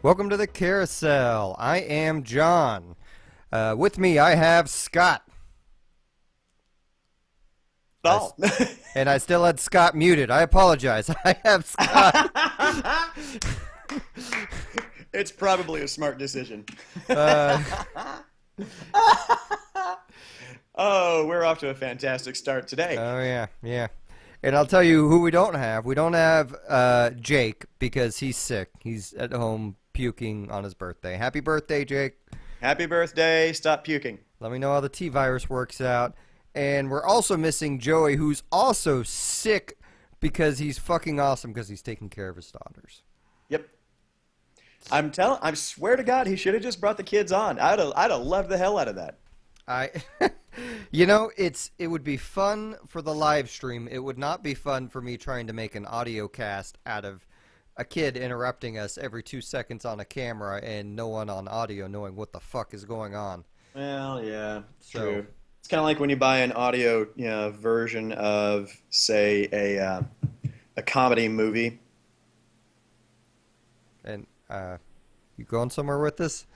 Welcome to the Carousel. I am John. With me, I have Scott. Oh. And I still had Scott muted. I apologize. I have Scott. It's probably a smart decision. Oh, we're off to a fantastic start today. Oh, yeah. And I'll tell you who we don't have. We don't have Jake because he's sick. He's at home puking on his birthday. Happy birthday, Jake. Happy birthday. Stop puking. Let me know how the T-virus works out. And we're also missing Joey, who's also sick because he's fucking awesome because he's taking care of his daughters. Yep. I swear to God, he should have just brought the kids on. I'd have loved the hell out of that. You know, it would be fun for the live stream. It would not be fun for me trying to make an audio cast out of a kid interrupting us every 2 seconds on a camera and no one on audio knowing what the fuck is going on. Well, yeah, true. It's kind of like when you buy an audio, version of, say, a comedy movie. And you going somewhere with this?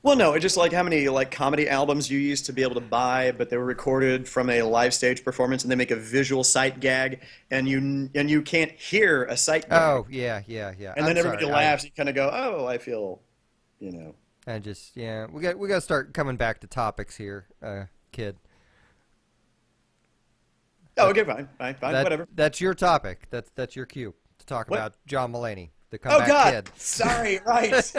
Well, no, it's just like how many comedy albums you used to be able to buy, but they were recorded from a live stage performance, and they make a visual sight gag, and you can't hear a sight gag. Oh, yeah. And then everybody laughs. You kind of go, oh, I feel, And just we got to start coming back to topics here, kid. Oh, okay, fine, whatever. That's your topic. That's your cue to talk about John Mulaney, the Oh comeback God, kid. Sorry, right.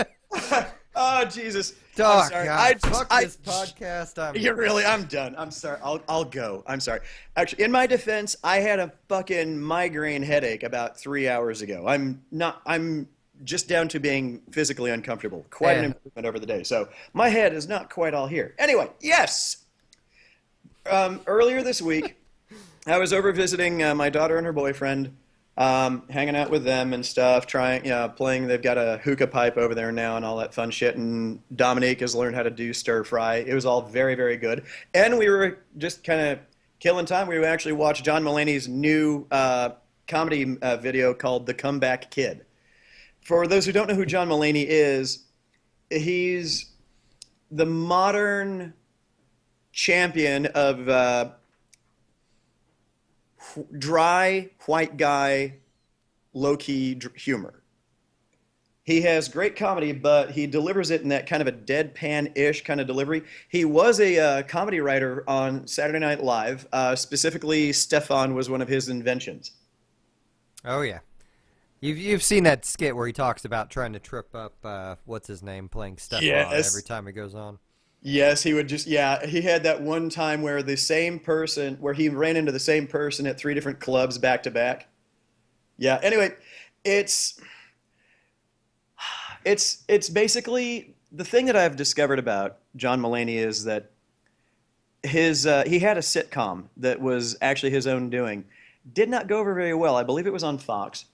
Oh Jesus. Dog, I'm sorry. God, fuck this podcast. I'm done. I'm sorry. I'll go. I'm sorry. Actually, in my defense, I had a fucking migraine headache about 3 hours ago. I'm just down to being physically uncomfortable. Quite an improvement over the day. So my head is not quite all here. Anyway, yes. Earlier this week, I was over visiting my daughter and her boyfriend. Hanging out with them and stuff, playing. They've got a hookah pipe over there now and all that fun shit. And Dominique has learned how to do stir fry. It was all very, very good. And we were just kind of killing time. We actually watched John Mulaney's new comedy video called The Comeback Kid. For those who don't know who John Mulaney is, he's the modern champion of dry white guy low-key humor. He has great comedy, but he delivers it in that kind of a deadpan-ish kind of delivery. He was a comedy writer on Saturday Night Live. Specifically, Stefan was one of his inventions. Oh yeah, you've seen that skit where he talks about trying to trip up what's his name playing Stefan every time it goes on. Yes, he would just, he had that one time where he ran into the same person at 3 different clubs back to back. Yeah, anyway, it's basically, the thing that I've discovered about John Mulaney is that he had a sitcom that was actually his own doing. Did not go over very well. I believe it was on Fox.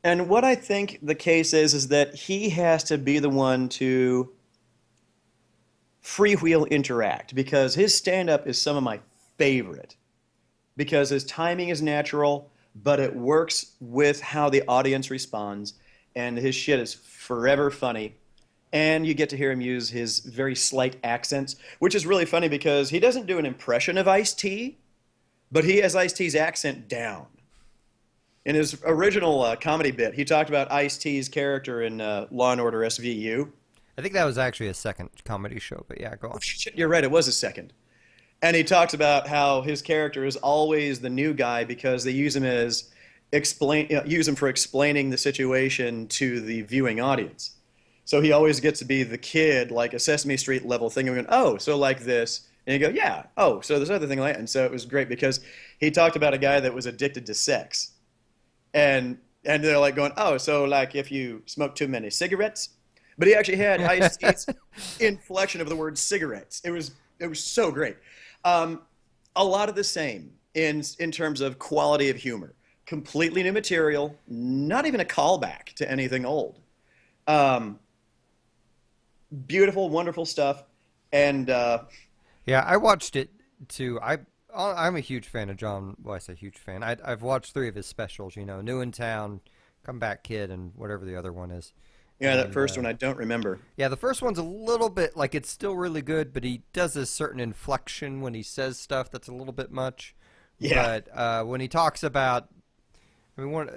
And what I think the case is that he has to be the one to freewheel interact, because his stand-up is some of my favorite, because his timing is natural, but it works with how the audience responds, and his shit is forever funny, and you get to hear him use his very slight accents, which is really funny because he doesn't do an impression of Ice-T, but he has Ice-T's accent down. In his original comedy bit, he talked about Ice-T's character in Law & Order SVU. I think that was actually a second comedy show, but yeah, go on. You're right, it was a second. And he talks about how his character is always the new guy because they use him for explaining the situation to the viewing audience. So he always gets to be the kid, like a Sesame Street level thing, and going, oh, so like this. And you go, yeah, oh, so this other thing like that. And so it was great because he talked about a guy that was addicted to sex. And they're like going, oh, so like if you smoke too many cigarettes. But he actually had Ice-T's inflection of the word cigarettes. It was so great. A lot of the same in terms of quality of humor. Completely new material, not even a callback to anything old. Um, Beautiful, wonderful stuff. And Yeah, I watched it too. I'm a huge fan of John. Well, I say huge fan. I've watched three of his specials. New in Town, Comeback Kid, and whatever the other one is. yeah, that And first one I don't remember. yeah, the first one's a little bit like it's still really good, but he does a certain inflection when he says stuff that's a little bit much. Yeah. But when he talks about, I mean,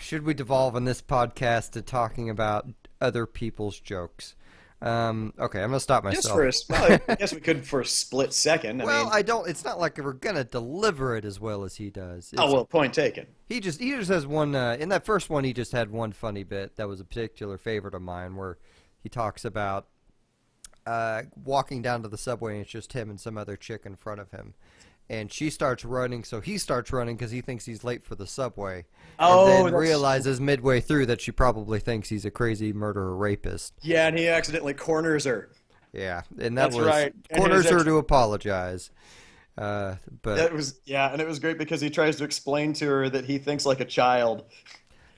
should we devolve in this podcast to talking about other people's jokes? Okay, I'm gonna stop Just myself. for well, I guess we could for a split second. I Well, mean, I don't. It's not like we're gonna deliver it as well as he does. oh well, point taken. He just has one. In that first one, he just had one funny bit that was a particular favorite of mine, where he talks about walking down to the subway and it's just him and some other chick in front of him, and she starts running, so he starts running because he thinks he's late for the subway, Oh, and then realizes midway through that she probably thinks he's a crazy murderer rapist. Yeah, and he accidentally corners her. Yeah, and that That's was right. And corners his her ex- to apologize. But And it was great because he tries to explain to her that he thinks like a child,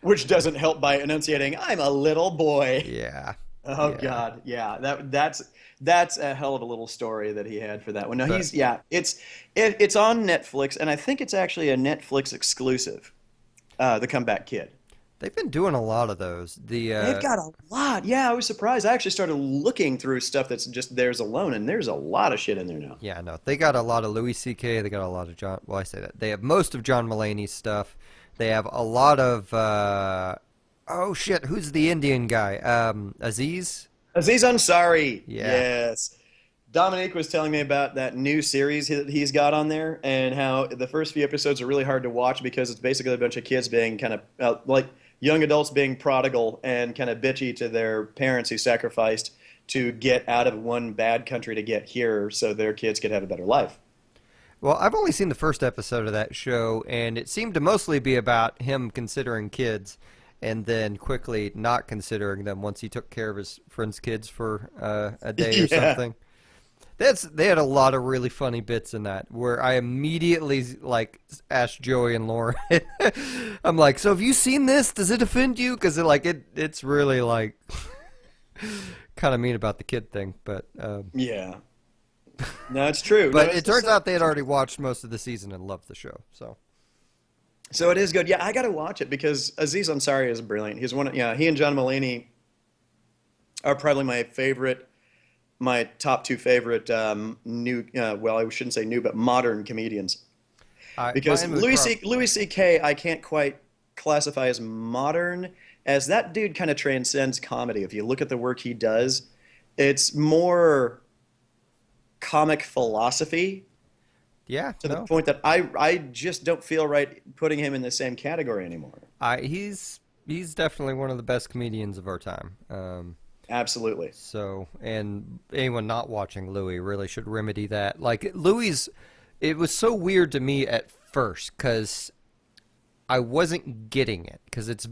which doesn't help by enunciating, "I'm a little boy." yeah, Oh yeah. God, yeah, that's a hell of a little story that he had for that one. No, But he's yeah, it's on Netflix, and I think it's actually a Netflix exclusive. The Comeback Kid. they've been doing a lot of those. They've got a lot. Yeah, I was surprised. I actually started looking through stuff that's just theirs alone, and there's a lot of shit in there now. Yeah, no, they got a lot of Louis C.K. They got a lot of John. Well, I say that they have most of John Mulaney's stuff. They have a lot of. Oh shit, who's the Indian guy? Aziz. Aziz Ansari. Yeah. Yes. Dominique was telling me about that new series he's got on there, and how the first few episodes are really hard to watch because it's basically a bunch of kids being kind of like young adults being prodigal and kind of bitchy to their parents who sacrificed to get out of one bad country to get here so their kids could have a better life. Well, I've only seen the first episode of that show, and it seemed to mostly be about him considering kids, and then quickly not considering them once he took care of his friend's kids for a day or Yeah. something. They had a lot of really funny bits in that where I immediately like asked Joey and Lauren. I'm like, so have you seen this? Does it offend you? Because it's really like kind of mean about the kid thing, but Yeah. No, it's true. No, but it's it turns the out they had already watched most of the season and loved the show. So So it is good. Yeah, I got to watch it because Aziz Ansari is brilliant. He's one. Yeah, he and John Mulaney are probably my top two favorite new. Well, I shouldn't say new, but modern comedians. Because mine would prob- Louis C.K. I can't quite classify as modern, as that dude kind of transcends comedy. If you look at the work he does, it's more comic philosophy yeah, to the no, point that I just don't feel right putting him in the same category anymore. he's definitely one of the best comedians of our time. Absolutely. So, and anyone not watching Louis really should remedy that. Like Louis, it was so weird to me at first because I wasn't getting it because it's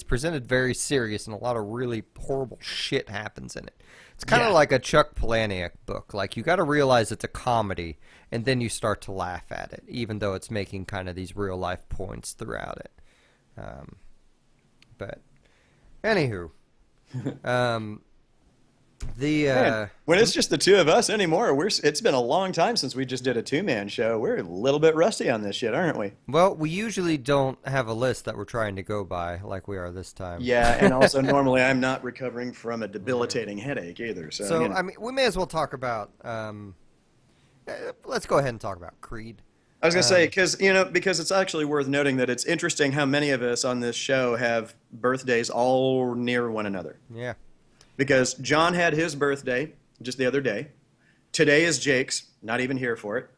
presented very serious and a lot of really horrible shit happens in it. It's kind of Yeah. like a Chuck Palahniuk book. Like you got to realize it's a comedy and then you start to laugh at it, even though it's making kind of these real life points throughout it. But anywho, um, the Man, when it's just the two of us anymore, it's been a long time since we just did a two-man show. We're a little bit rusty on this shit, aren't we? well, we usually don't have a list that we're trying to go by like we are this time. Yeah, and also normally I'm not recovering from a debilitating headache either. So, So you know. I mean, we may as well talk about. Let's go ahead and talk about Creed. I was gonna say Um, because it's actually worth noting that it's interesting how many of us on this show have birthdays all near one another. yeah, Because John had his birthday just the other day. Today is Jake's. Not even here for it.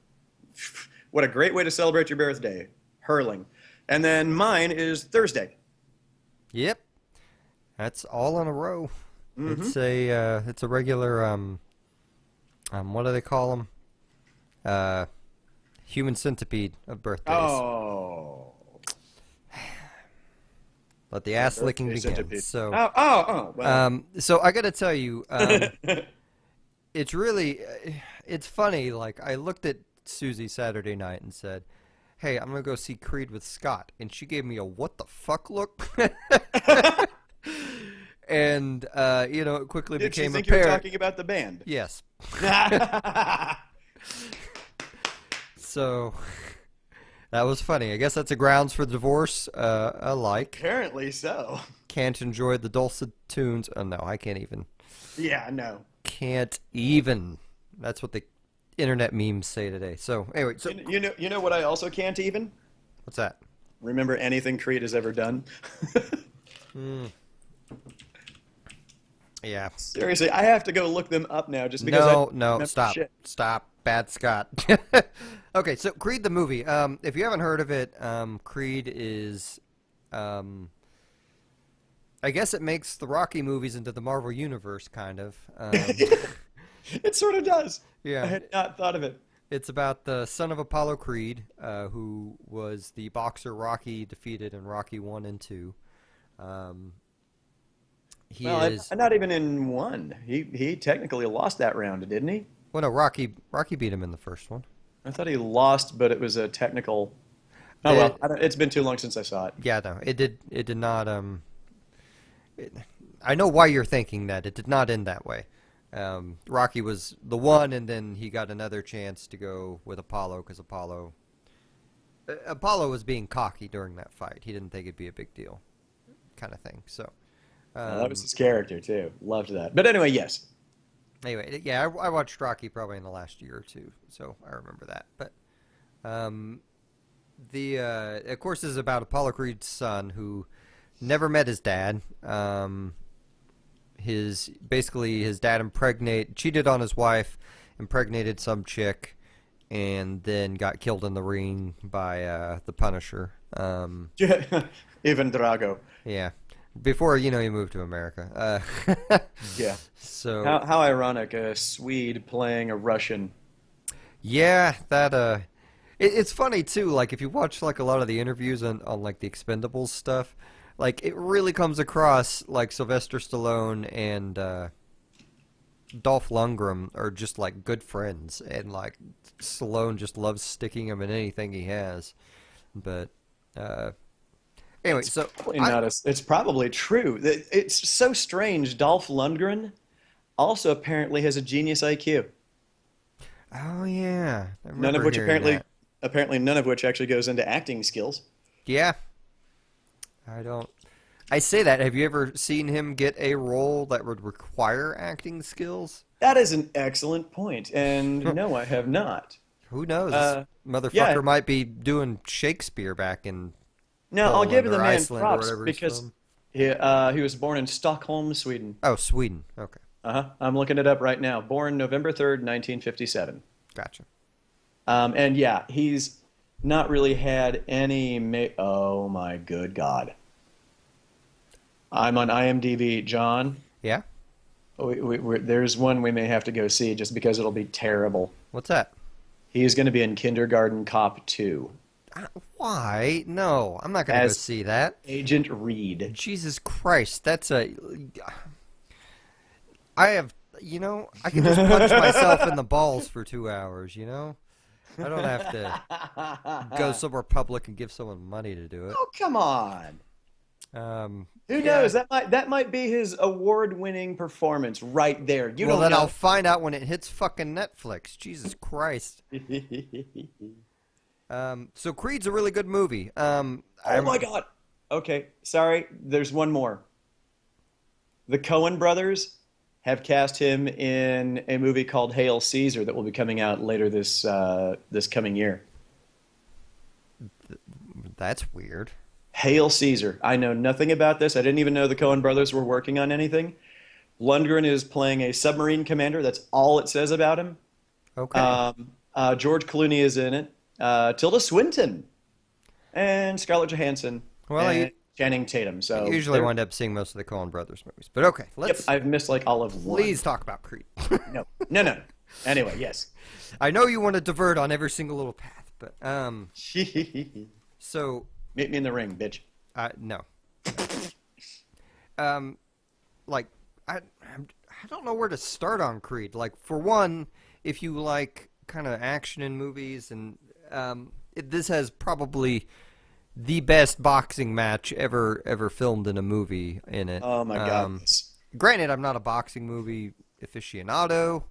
What a great way to celebrate your birthday, hurling. And then mine is Thursday. yep, that's all in a row. Mm-hmm. It's a regular what do they call them? Human centipede of birthdays. Oh. Let the ass licking Birthday begin. centipede. So, Well. so I got to tell you, it's really, it's funny. Like I looked at Susie Saturday night and said, "Hey, I'm gonna go see Creed with Scott," and she gave me a "what the fuck" look. And it quickly Did she became think you were apparent. talking about the band? Yes. So that was funny. I guess that's a grounds for divorce. Alike. Apparently so. Can't enjoy the dulcet tunes. Oh no, I can't even. Yeah, no. Can't even. That's what the internet memes say today. So anyway, so You know what I also can't even what's that? remember anything Creed has ever done. Yeah. Seriously, I have to go look them up now just because I No, don't no, remember stop, shit. stop, bad Scott. Okay, so Creed the movie. If you haven't heard of it, Creed is, I guess it makes the Rocky movies into the Marvel universe, kind of. It sort of does. I Yeah, had not thought of it. it's about the son of Apollo Creed, who was the boxer Rocky defeated in Rocky 1 and 2. Um, he Well, is, not even in one. He technically lost that round, didn't he? well, no, Rocky beat him in the first one. I thought he lost, but it was a technical. Oh It, well, it's been too long since I saw it. yeah, no, it did not, it, I know why you're thinking that. It did not end that way. Rocky was the one, and then he got another chance to go with Apollo because Apollo was being cocky during that fight. He didn't think it'd be a big deal, kind of thing. So, That was um, his character too. Loved that. But anyway, yes. anyway, yeah, I watched Rocky probably in the last year or two, so I remember that. But um, the of course, this is about Apollo Creed's son who never met his dad. His dad cheated on his wife, impregnated some chick, and then got killed in the ring by the Punisher. Even Drago. Yeah, before he moved to America. Yeah. So How ironic, a Swede playing a Russian. yeah, it's funny too. Like if you watch like a lot of the interviews on like the Expendables stuff, like it really comes across like Sylvester Stallone and Dolph Lundgren are just like good friends, and like Stallone just loves sticking him in anything he has. But uh, anyway, so Probably not it's probably true. It's so strange. Dolph Lundgren also apparently has a genius IQ. oh yeah, I None of remember which hearing that. apparently none of which actually goes into acting skills. Yeah, I don't. I say that. Have you ever seen him get a role that would require acting skills? That is an excellent point, and no, I have not. Who knows? Uh, yeah, Motherfucker might be doing Shakespeare back in no, I'll give Poland the or man Iceland or props whatever he's because from. he was born in Stockholm, Sweden. Oh, Sweden. Okay, Uh-huh. I'm looking it up right now. Born November 3rd, 1957. gotcha. And yeah, he's not really had any. Oh my good God. I'm on IMDb, John. Yeah. There's one we may have to go see just because it'll be terrible. What's that? He's going to be in Kindergarten Cop 2 Why? No, I'm not gonna go as see that. Agent Reed. Jesus Christ, that's a. I have. I can just punch myself in the balls for 2 hours. I don't have to go somewhere public and give someone money to do it. Oh, come on. Who Yeah. knows? That might be his award-winning performance right there. You Well, don't then I'll know. find out when it hits fucking Netflix. Jesus Christ. So Creed's a really good movie. Oh my God. Okay, sorry. There's one more. The Coen brothers have cast him in a movie called Hail Caesar that will be coming out later this coming year. That's weird. Hail Caesar. I know nothing about this. I didn't even know the Coen brothers were working on anything. Lundgren is playing a submarine commander. That's all it says about him. Okay. George Clooney is in it. Tilda Swinton and Scarlett Johansson Well, and Channing Tatum. I So usually wind up seeing most of the Coen Brothers movies. But okay, yep, I've missed like all of one. please talk about Creed. No, no, no. Anyway, yes. I know you want to divert on every single little path, but Meet so me in the ring, bitch. no. Um, like I don't know where to start on Creed. Like for one, if you like kind of action in movies, and this has probably the best boxing match ever filmed in a movie in it. Oh my God. Granted, I'm not a boxing movie aficionado.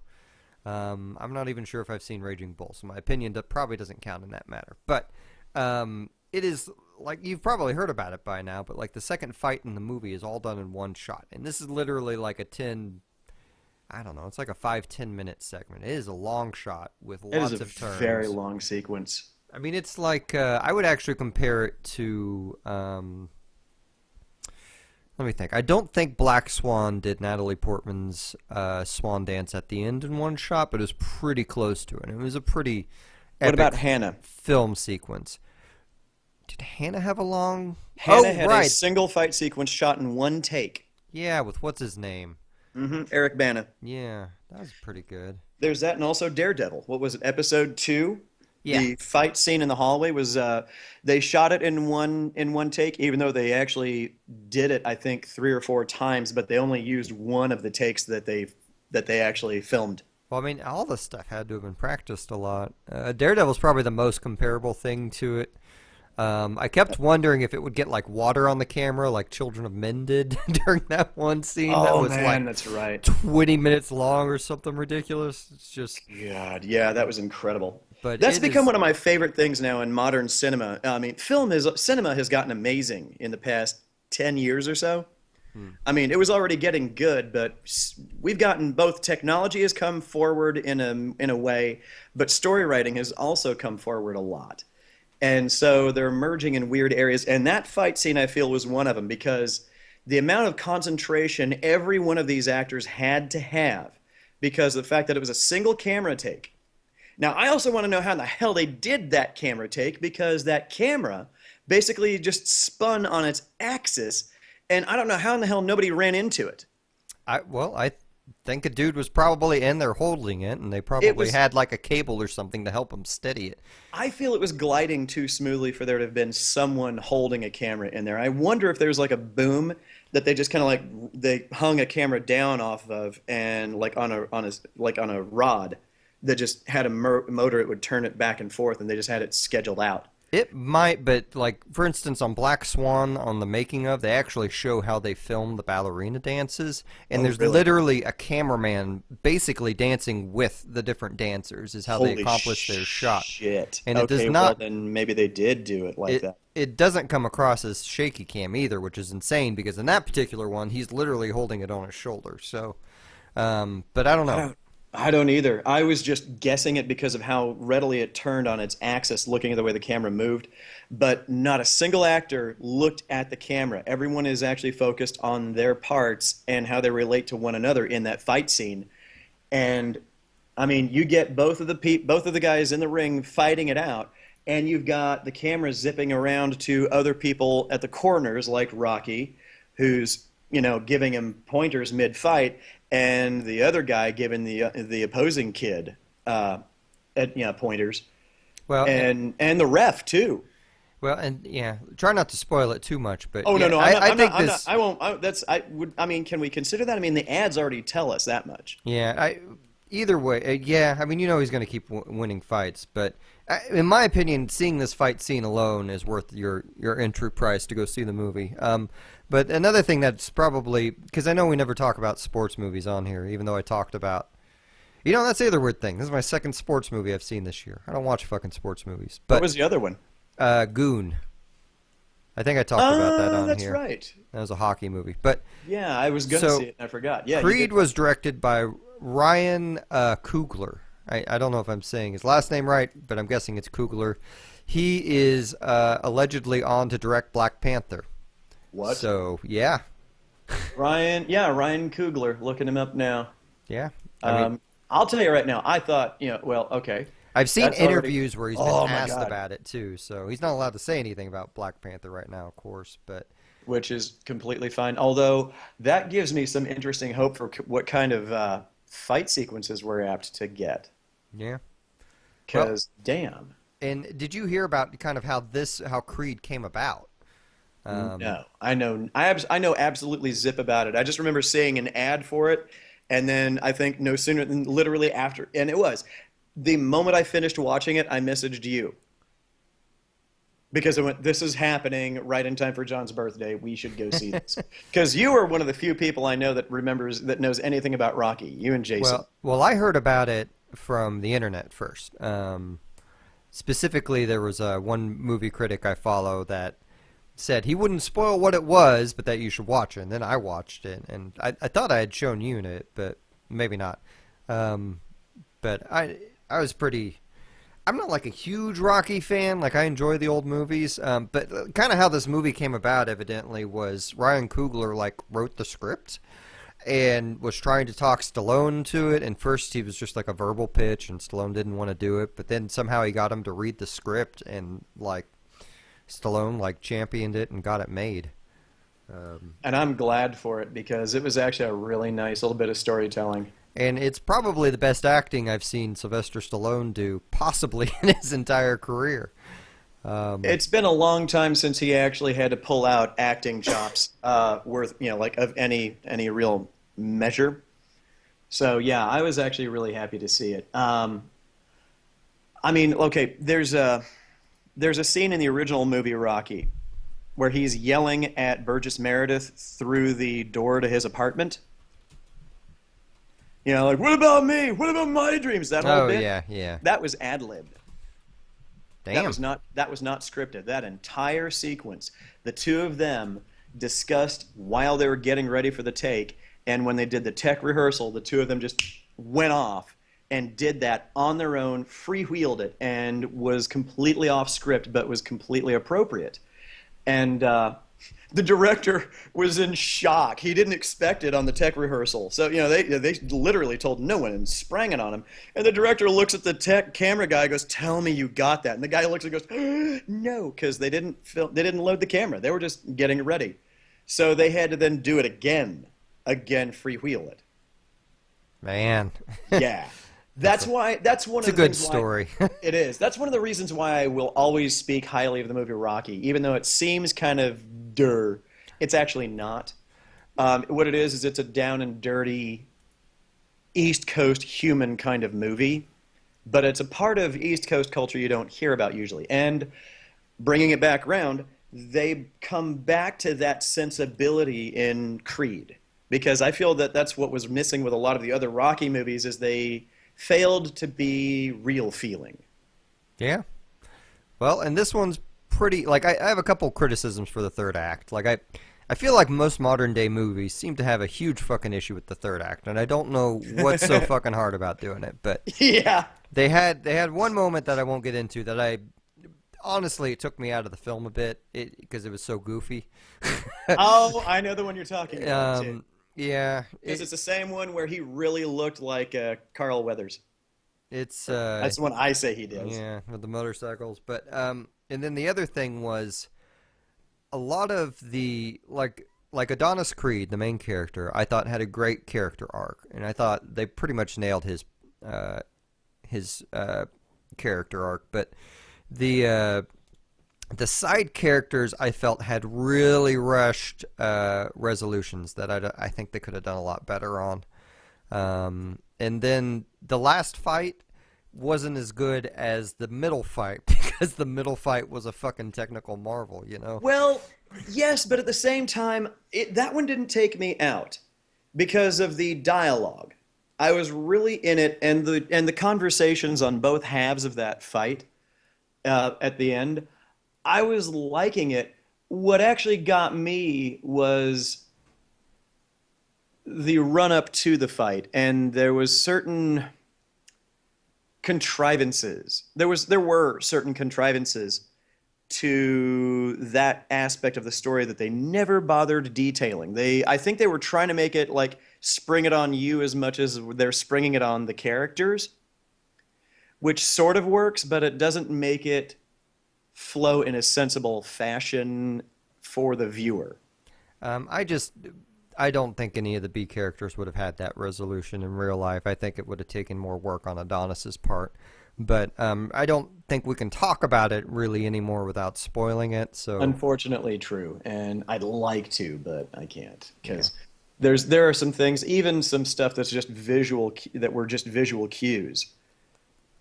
I'm not even sure if I've seen Raging Bull, so my opinion probably doesn't count in that matter. But it is like you've probably heard about it by now, but like the second fight in the movie is all done in one shot, and this is literally like a 10. I don't know. It's like a 5-10 minute segment. It is a long shot with It lots is a of turns. very long sequence. I mean, it's like I would actually compare it to. Let me think. I don't think Black Swan did Natalie Portman's swan dance at the end in one shot, but it was pretty close to it. It was a pretty What epic about Hannah? film sequence. Did Hannah have a long? Hannah Oh, had right. a single fight sequence shot in one take. Yeah, with what's his name? Eric Bana. Yeah, that was pretty good. There's that, and also Daredevil. What was it? Episode 2. Yeah. The fight scene in the hallway was they shot it in one take, even though they actually did it, I think, 3 or 4 times, but they only used one of the takes that they actually filmed. Well, I mean, all this stuff had to have been practiced a lot. Daredevil's probably the most comparable thing to it. I kept wondering if it would get like water on the camera, like Children of Men did during that one scene. That Oh was man, like that's right. 20 minutes long or something ridiculous. It's just, God, yeah, that was incredible. but That's it become is. one of my favorite things now in modern cinema. I mean, cinema has gotten amazing in the past 10 years or so. I mean, it was already getting good, but we've gotten both technology has come forward in a way, but story writing has also come forward a lot. And so they're merging in weird areas. And that fight scene, I feel, was one of them because the amount of concentration every one of these actors had to have because of the fact that it was a single camera take. Now, I also want to know how in the hell they did that camera take because that camera basically just spun on its axis. And I don't know how in the hell nobody ran into it. I think a dude was probably in there holding it, and they It probably was, had like a cable or something to help him steady it. I feel it was gliding too smoothly for there to have been someone holding a camera in there. I wonder if there's like a boom that they just kind of like they hung a camera down off of and like on a rod that just had a motor it would turn it back and forth and they just had it scheduled out. It might, but like for instance, on Black Swan, on the making of, they actually show how they filmed the ballerina dances, and Oh, there's really? literally a cameraman basically dancing with the different dancers. Is how they Holy accomplish their shot, shit. and it does Okay, well not. then maybe they did do it like It that. it doesn't come across as shaky cam either, which is insane because in that particular one, he's literally holding it on his shoulder. So, but I don't I know. don't I don't either. I was just guessing it because of how readily it turned on its axis, looking at the way the camera moved. But not a single actor looked at the camera. Everyone is actually focused on their parts and how they relate to one another in that fight scene. And I mean, you get both of the guys in the ring fighting it out, and you've got the camera zipping around to other people at the corners, like Rocky, who's giving him pointers mid-fight, and the other guy giving the opposing kid pointers, Well, and the ref too. well, and yeah, try not to spoil it too much, but Oh yeah, no, no, I think this. I won't. I mean, can we consider that? I mean, the ads already tell us that much. Yeah, either way, yeah. I mean, he's going to keep winning fights, but in my opinion, seeing this fight scene alone is worth your entry price to go see the movie. But another thing that's probably because I know we never talk about sports movies on here, even though I talked about. That's the other weird thing. This is my second sports movie I've seen this year. I don't watch fucking sports movies. But What was the other one? Goon. I think I talked about that on That's here. right. That was a hockey movie. But Yeah, I was gonna So, see it and I forgot. Yeah, you Creed did. was directed by Ryan Coogler. I don't know if I'm saying his last name right, but I'm guessing it's Coogler. He is allegedly on to direct Black Panther. What? So, yeah. Ryan Coogler. Looking him up now. Yeah. I mean, I'll tell you right now. I thought, well, okay. I've seen that's already- interviews where he's been Oh, my asked God. about it, too. So, he's not allowed to say anything about Black Panther right now, of course. But, Which is completely fine. Although that gives me some interesting hope for what kind of fight sequences we're apt to get. yeah. Because, damn. And did you hear about kind of how Creed came about? No, I know. I know absolutely zip about it. I just remember seeing an ad for it, and then I think no sooner than literally after, and it was the moment I finished watching it, I messaged you. because it went, this is happening right in time for John's birthday. We should go see this. Because you are one of the few people I know that knows anything about Rocky. You and Jason. Well, I heard about it from the internet first. Specifically, there was one movie critic I follow that said he wouldn't spoil what it was, but that you should watch it. And then I watched it, and I thought I had shown you it, but maybe not. But I was pretty. I'm not like a huge Rocky fan. Like I enjoy the old movies, but kind of how this movie came about, evidently, was Ryan Coogler like wrote the script and was trying to talk Stallone to it. And first he was just like a verbal pitch, and Stallone didn't want to do it. But then somehow he got him to read the script, and like Stallone like championed it and got it made. And I'm glad for it because it was actually a really nice little bit of storytelling. And it's probably the best acting I've seen Sylvester Stallone do, possibly in his entire career. It's been a long time since he actually had to pull out acting chops worth, like of any real measure. So yeah, I was actually really happy to see it. I mean, okay, there's a scene in the original movie Rocky where he's yelling at Burgess Meredith through the door to his apartment. Like, what about me? What about my dreams? That whole bit. Oh yeah, yeah. That was ad-libbed. Damn. That was not scripted. That entire sequence, the two of them discussed while they were getting ready for the take, and when they did the tech rehearsal, the two of them just went off and did that on their own, freewheeled it, and was completely off script, but was completely appropriate. And the director was in shock. He didn't expect it on the tech rehearsal. So, they literally told no one and sprang it on him. And the director looks at the tech camera guy and goes, "Tell me you got that." And the guy looks and goes, "No," because they didn't load the camera. They were just getting it ready. So they had to then do it again, freewheel it. Man. Yeah. That's one of the It's a good story. It is. That's one of the reasons why I will always speak highly of the movie Rocky, even though it seems kind of it's actually not. What it is it's a down and dirty East Coast human kind of movie, but it's a part of East Coast culture you don't hear about usually. And bringing it back around, they come back to that sensibility in Creed, because I feel that that's what was missing with a lot of the other Rocky movies is they failed to be real feeling. Yeah. Well, and this one's pretty, like, I have a couple criticisms for the third act. Like, I feel like most modern day movies seem to have a huge fucking issue with the third act, and I don't know what's so fucking hard about doing it, but yeah, they had one moment that I won't get into that honestly, it took me out of the film a bit because it was so goofy. Oh, I know the one you're talking about too. Yeah, because it's the same one where he really looked like Carl Weathers. It's that's the one I say he does. Yeah, with the motorcycles. But and then the other thing was a lot of the like Adonis Creed, the main character, I thought had a great character arc, and I thought they pretty much nailed his character arc. But the side characters I felt had really rushed resolutions that I think they could have done a lot better on. And then the last fight wasn't as good as the middle fight because the middle fight was a fucking technical marvel, Well, yes, but at the same time, that one didn't take me out because of the dialogue. I was really in it, and the conversations on both halves of that fight at the end, I was liking it. What actually got me was the run-up to the fight, and there was certain contrivances. There were certain contrivances to that aspect of the story that they never bothered detailing. I think they were trying to make it like spring it on you as much as they're springing it on the characters, which sort of works, but it doesn't make it flow in a sensible fashion for the viewer. I don't think any of the B characters would have had that resolution in real life. I think it would have taken more work on Adonis's part. But I don't think we can talk about it really anymore without spoiling it. So unfortunately, true. And I'd like to, but I can't because there are some things, even some stuff that's just visual, that were just visual cues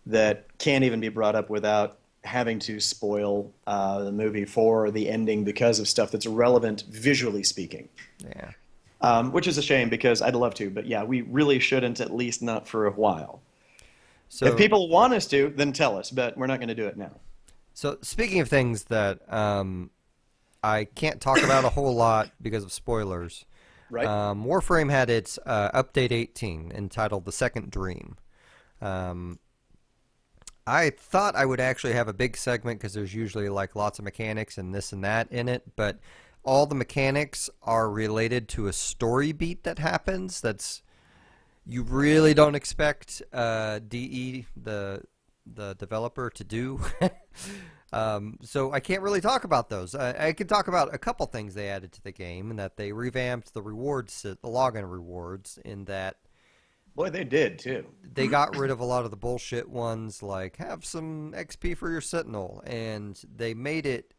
that can't even be brought up without having to spoil the movie for the ending because of stuff that's relevant visually speaking. Yeah. Which is a shame because I'd love to, but yeah, we really shouldn't, at least not for a while. If So people want us to, then tell us, but we're not going to do it now. so speaking of things that I can't talk about a whole lot because of spoilers. Right? Warframe had its update 18 entitled "The Second Dream." Um, I thought I would actually have a big segment because there's usually like lots of mechanics and this and that in it, but all the mechanics are related to a story beat that happens. That's you really don't expect DE the developer to do. So I can't really talk about those. I can talk about a couple things they added to the game, and that they revamped the rewards, the login rewards, in that Boy, they did too. they got rid of a lot of the bullshit ones, like have some XP for your Sentinel, and they made it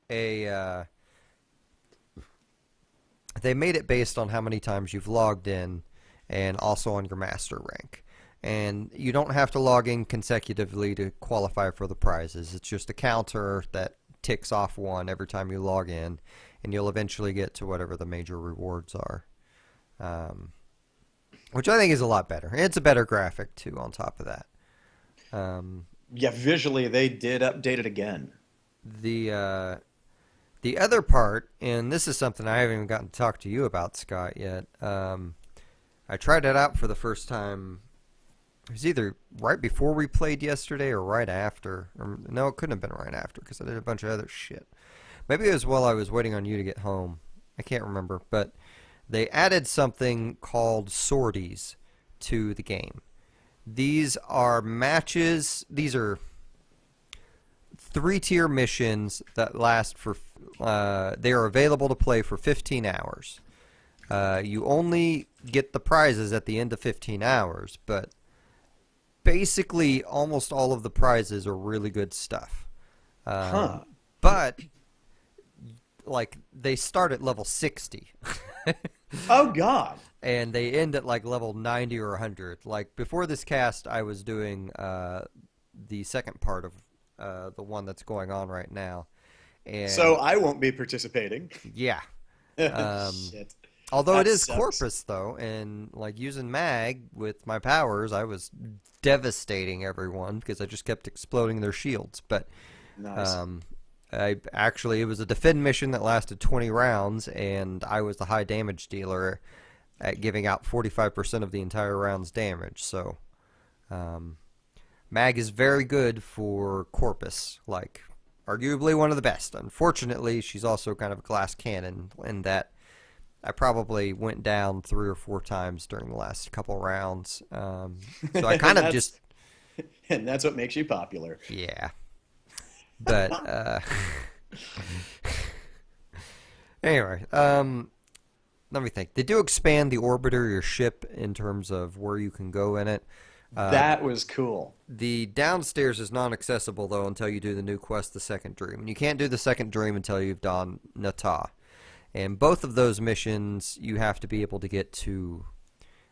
based on how many times you've logged in, and also on your master rank. And you don't have to log in consecutively to qualify for the prizes. It's just a counter that ticks off one every time you log in, and you'll eventually get to whatever the major rewards are. Which I think is a lot better. It's a better graphic, too, on top of that. Yeah, visually they did update it again. The other part, and this is something I haven't even gotten to talk to you about, Scott, yet. I tried it out for the first time. It was either right before we played yesterday or right after. Or, no, it couldn't have been right after because I did a bunch of other shit. Maybe it was while I was waiting on you to get home. I can't remember. But they added something called sorties to the game. These are matches. These are 3-tier missions that last for. They are available to play for 15 hours. You only get the prizes at the end of 15 hours, but basically almost all of the prizes are really good stuff. But like they start at level 60. Oh God. And they end at like level 90 or 100. Like before this cast, I was doing the second part of the one that's going on right now. And So I won't be participating. yeah. Shit. Although That it is sucks. Corpus though, and like using mag with my powers, I was devastating everyone because I just kept exploding their shields. But Nice. it was a defend mission that lasted 20 rounds, and I was the high damage dealer at giving out 45% of the entire round's damage. So mag is very good for Corpus, like arguably one of the best. Unfortunately, she's also kind of a glass cannon in that I probably went down 3 or 4 times during the last couple rounds. So I kind of just, And that's what makes you popular. yeah. But anyway, let me think. They do expand the orbiter of your ship in terms of where you can go in it. That was cool. The downstairs is non-accessible though until you do the new quest, the Second Dream, and you can't do the Second Dream until you've done Nata. And both of those missions, you have to be able to get to,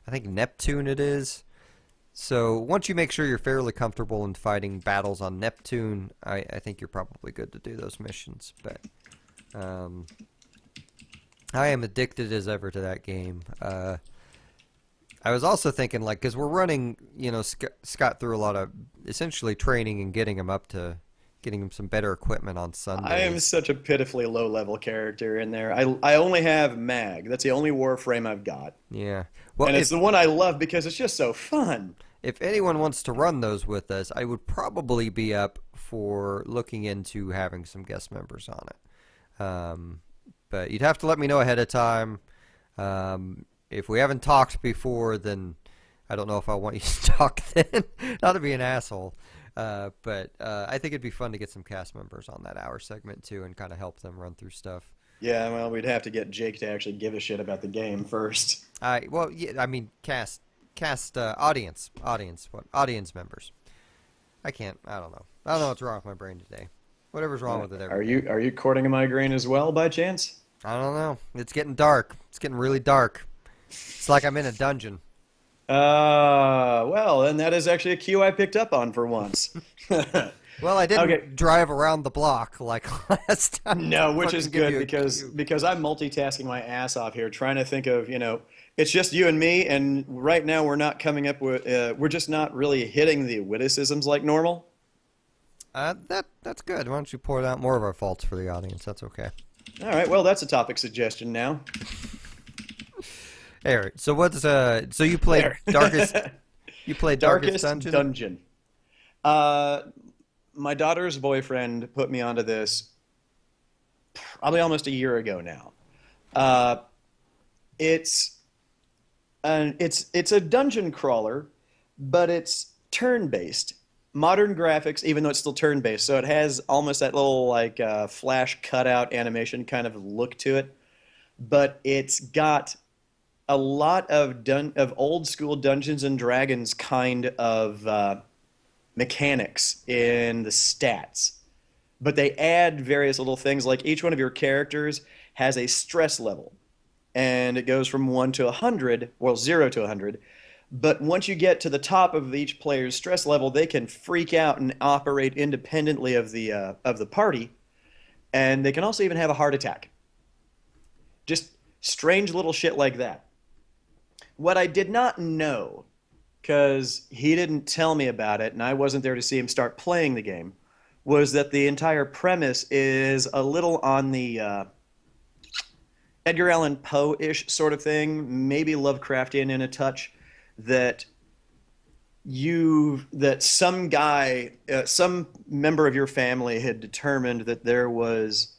I think, Neptune it is. So once you make sure you're fairly comfortable in fighting battles on Neptune, I think you're probably good to do those missions. But I am addicted as ever to that game. I was also thinking, like, because we're running, Scott through a lot of essentially training and getting him some better equipment on Sundays. I am such a pitifully low-level character in there. I only have Mag. That's the only Warframe I've got. Yeah. Well, And it's the one I love because it's just so fun. if anyone wants to run those with us, I would probably be up for looking into having some guest members on it. But you'd have to let me know ahead of time. If we haven't talked before, then I don't know if I want you to talk then. Not to be an asshole. But I think it'd be fun to get some cast members on that hour segment too and kind of help them run through stuff. Yeah, well, we'd have to get Jake to actually give a shit about the game first. Well, yeah, I mean, audience members. I don't know. I don't know what's wrong with my brain today. Whatever's wrong with it. Are you courting a migraine as well, by chance? I don't know. It's getting dark. It's getting really dark. It's like I'm in a dungeon. Well, and that is actually a cue I picked up on for once. Well, I Okay. didn't drive around the block like last time to No, which is fucking give good you a because cue. I'm multitasking my ass off here, trying to think of, it's just you and me, and right now we're not coming up with, we're just not really hitting the witticisms like normal. That's good. Why don't you pour out more of our faults for the audience? That's okay. All right, well, that's a topic suggestion now. All right. So what's so There. you played Darkest Darkest Dungeon? Dungeon. Uh, my daughter's boyfriend put me onto this probably almost a year ago now. Uh, it's it's a dungeon crawler, but it's turn-based. Modern graphics, even though it's still turn-based, so it has almost that little like flash cutout animation kind of look to it. But it's got a lot of old school Dungeons and Dragons kind of mechanics in the stats. But they add various little things like each one of your characters has a stress level, and it goes from 1 to 100, well, 0 to 100. But once you get to the top of each player's stress level, they can freak out and operate independently of the party, and they can also even have a heart attack. Just strange little shit like that. What I did not know, because he didn't tell me about it, and I wasn't there to see him start playing the game, was that the entire premise is a little on the Edgar Allan Poe-ish sort of thing, maybe Lovecraftian in a touch, that some guy, some member of your family had determined that there was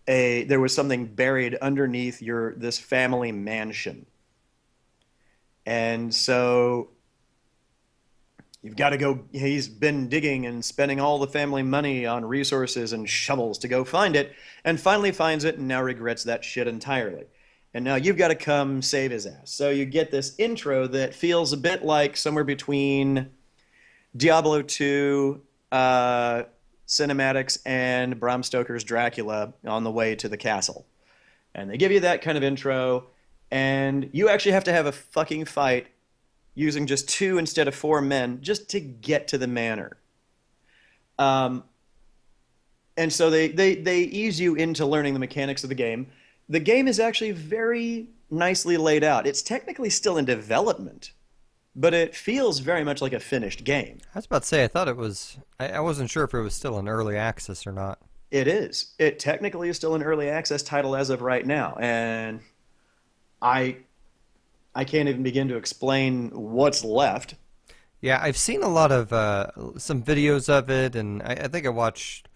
something buried underneath this family mansion. And so you've got to go. He's been digging and spending all the family money on resources and shovels to go find it, and finally finds it and now regrets that shit entirely. And now you've got to come save his ass. So you get this intro that feels a bit like somewhere between Diablo 2 cinematics and Bram Stoker's Dracula on the way to the castle. And they give you that kind of intro, and you actually have to have a fucking fight using just 2 instead of 4 men just to get to the manor. Um, and so they ease you into learning the mechanics of the game. The game is actually very nicely laid out. It's technically still in development, but it feels very much like a finished game. I was about to say I thought it was. I wasn't sure if it was still in early access or not. It is. It technically is still an early access title as of right now, and I I can't even begin to explain what's left. Yeah, I've seen a lot of some videos of it, and I think I watched,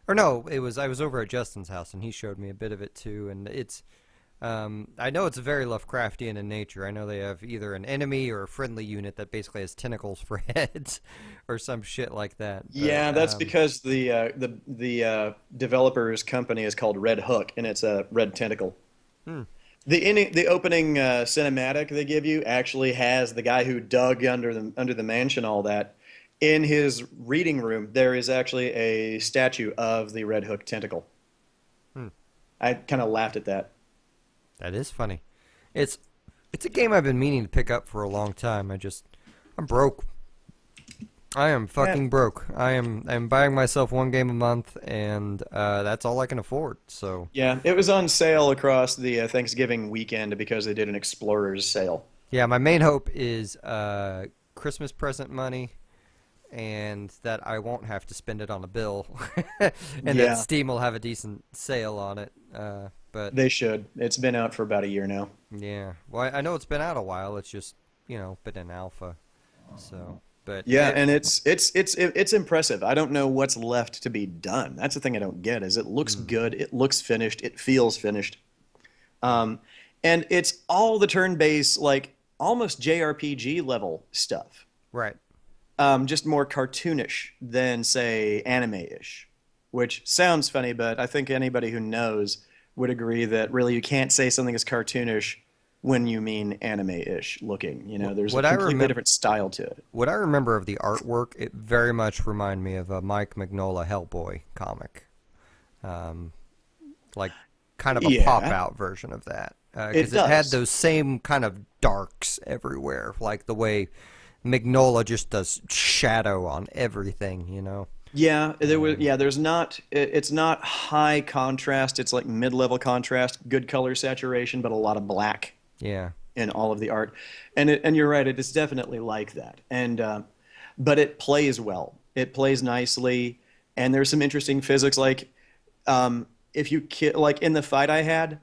or no, it was I was over at Justin's house, and he showed me a bit of it too. And it's, I know it's very Lovecraftian in nature. I know they have either an enemy or a friendly unit that basically has tentacles for heads, or some shit like that. Yeah, that's because the developer's company is called Red Hook, and it's a red tentacle. Hmm. The opening cinematic they give you actually has the guy who dug under the mansion, all that. In his reading room, there is actually a statue of the Red Hook tentacle. Hmm. I kind of laughed at that. That is funny. It's it's a game I've been meaning to pick up for a long time. I'm broke. I am Yeah. fucking broke. I'm buying myself one game a month, and that's all I can afford. So Yeah, it was on sale across the Thanksgiving weekend because they did an Explorers sale. yeah, my main hope is Christmas present money, and that I won't have to spend it on a bill, and that Yeah, Steam will have a decent sale on it. But they should. It's been out for about a year now. yeah, well, I know it's been out a while. It's just been in alpha. So, but Yeah, and it's impressive. I don't know what's left to be done. That's the thing I don't get is it looks good, it looks finished, it feels finished. Um, and it's all the turn-based, like almost JRPG level stuff. right. Just more cartoonish than say anime-ish, which sounds funny, but I think anybody who knows would agree that really you can't say something is cartoonish when you mean anime-ish looking. You know, there's a What I completely remember, different style to it. what I remember of the artwork, it very much reminded me of a Mike Mignola Hellboy comic, um, like kind of a pop Yeah, out version of that, it because it had does. those same kind of darks everywhere, like the way Magnola just does shadow on everything, you know. Yeah, there was. Yeah, there's not. It's not high contrast. It's like mid-level contrast, good color saturation, but a lot of black Yeah. in all of the art. And you're right. It is definitely like that. But it plays well. It plays nicely, and there's some interesting physics. Like, if you like in the fight I had,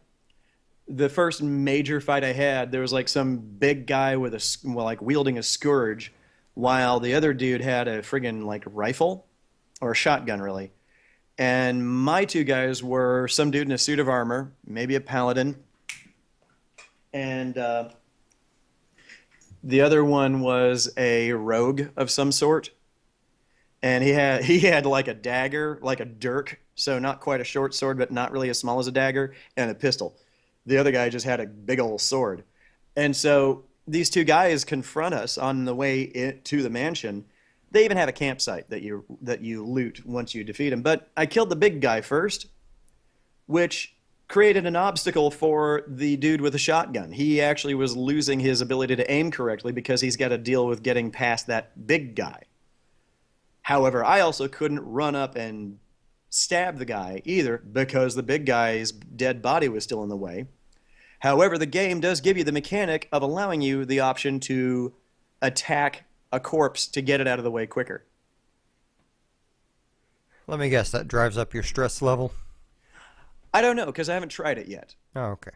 the first major fight I had, there was like some big guy with well, like wielding a scourge, while the other dude had a friggin' like rifle or a shotgun, really. And my two guys were some dude in a suit of armor, maybe a paladin, and the other one was a rogue of some sort. And he had like a dagger, like a dirk, so not quite a short sword, but not really as small as a dagger, and a pistol. The other guy just had a big old sword. And so these two guys confront us on the way to the mansion. They even have a campsite that you loot once you defeat him. But I killed the big guy first, which created an obstacle for the dude with the shotgun. He actually was losing his ability to aim correctly because he's got to deal with getting past that big guy. However, I also couldn't run up and stab the guy either because the big guy's dead body was still in the way. However, the game does give you the mechanic of allowing you the option to attack a corpse to get it out of the way quicker. Let me guess, that drives up your stress level? I don't know because I haven't tried it yet. Oh, okay.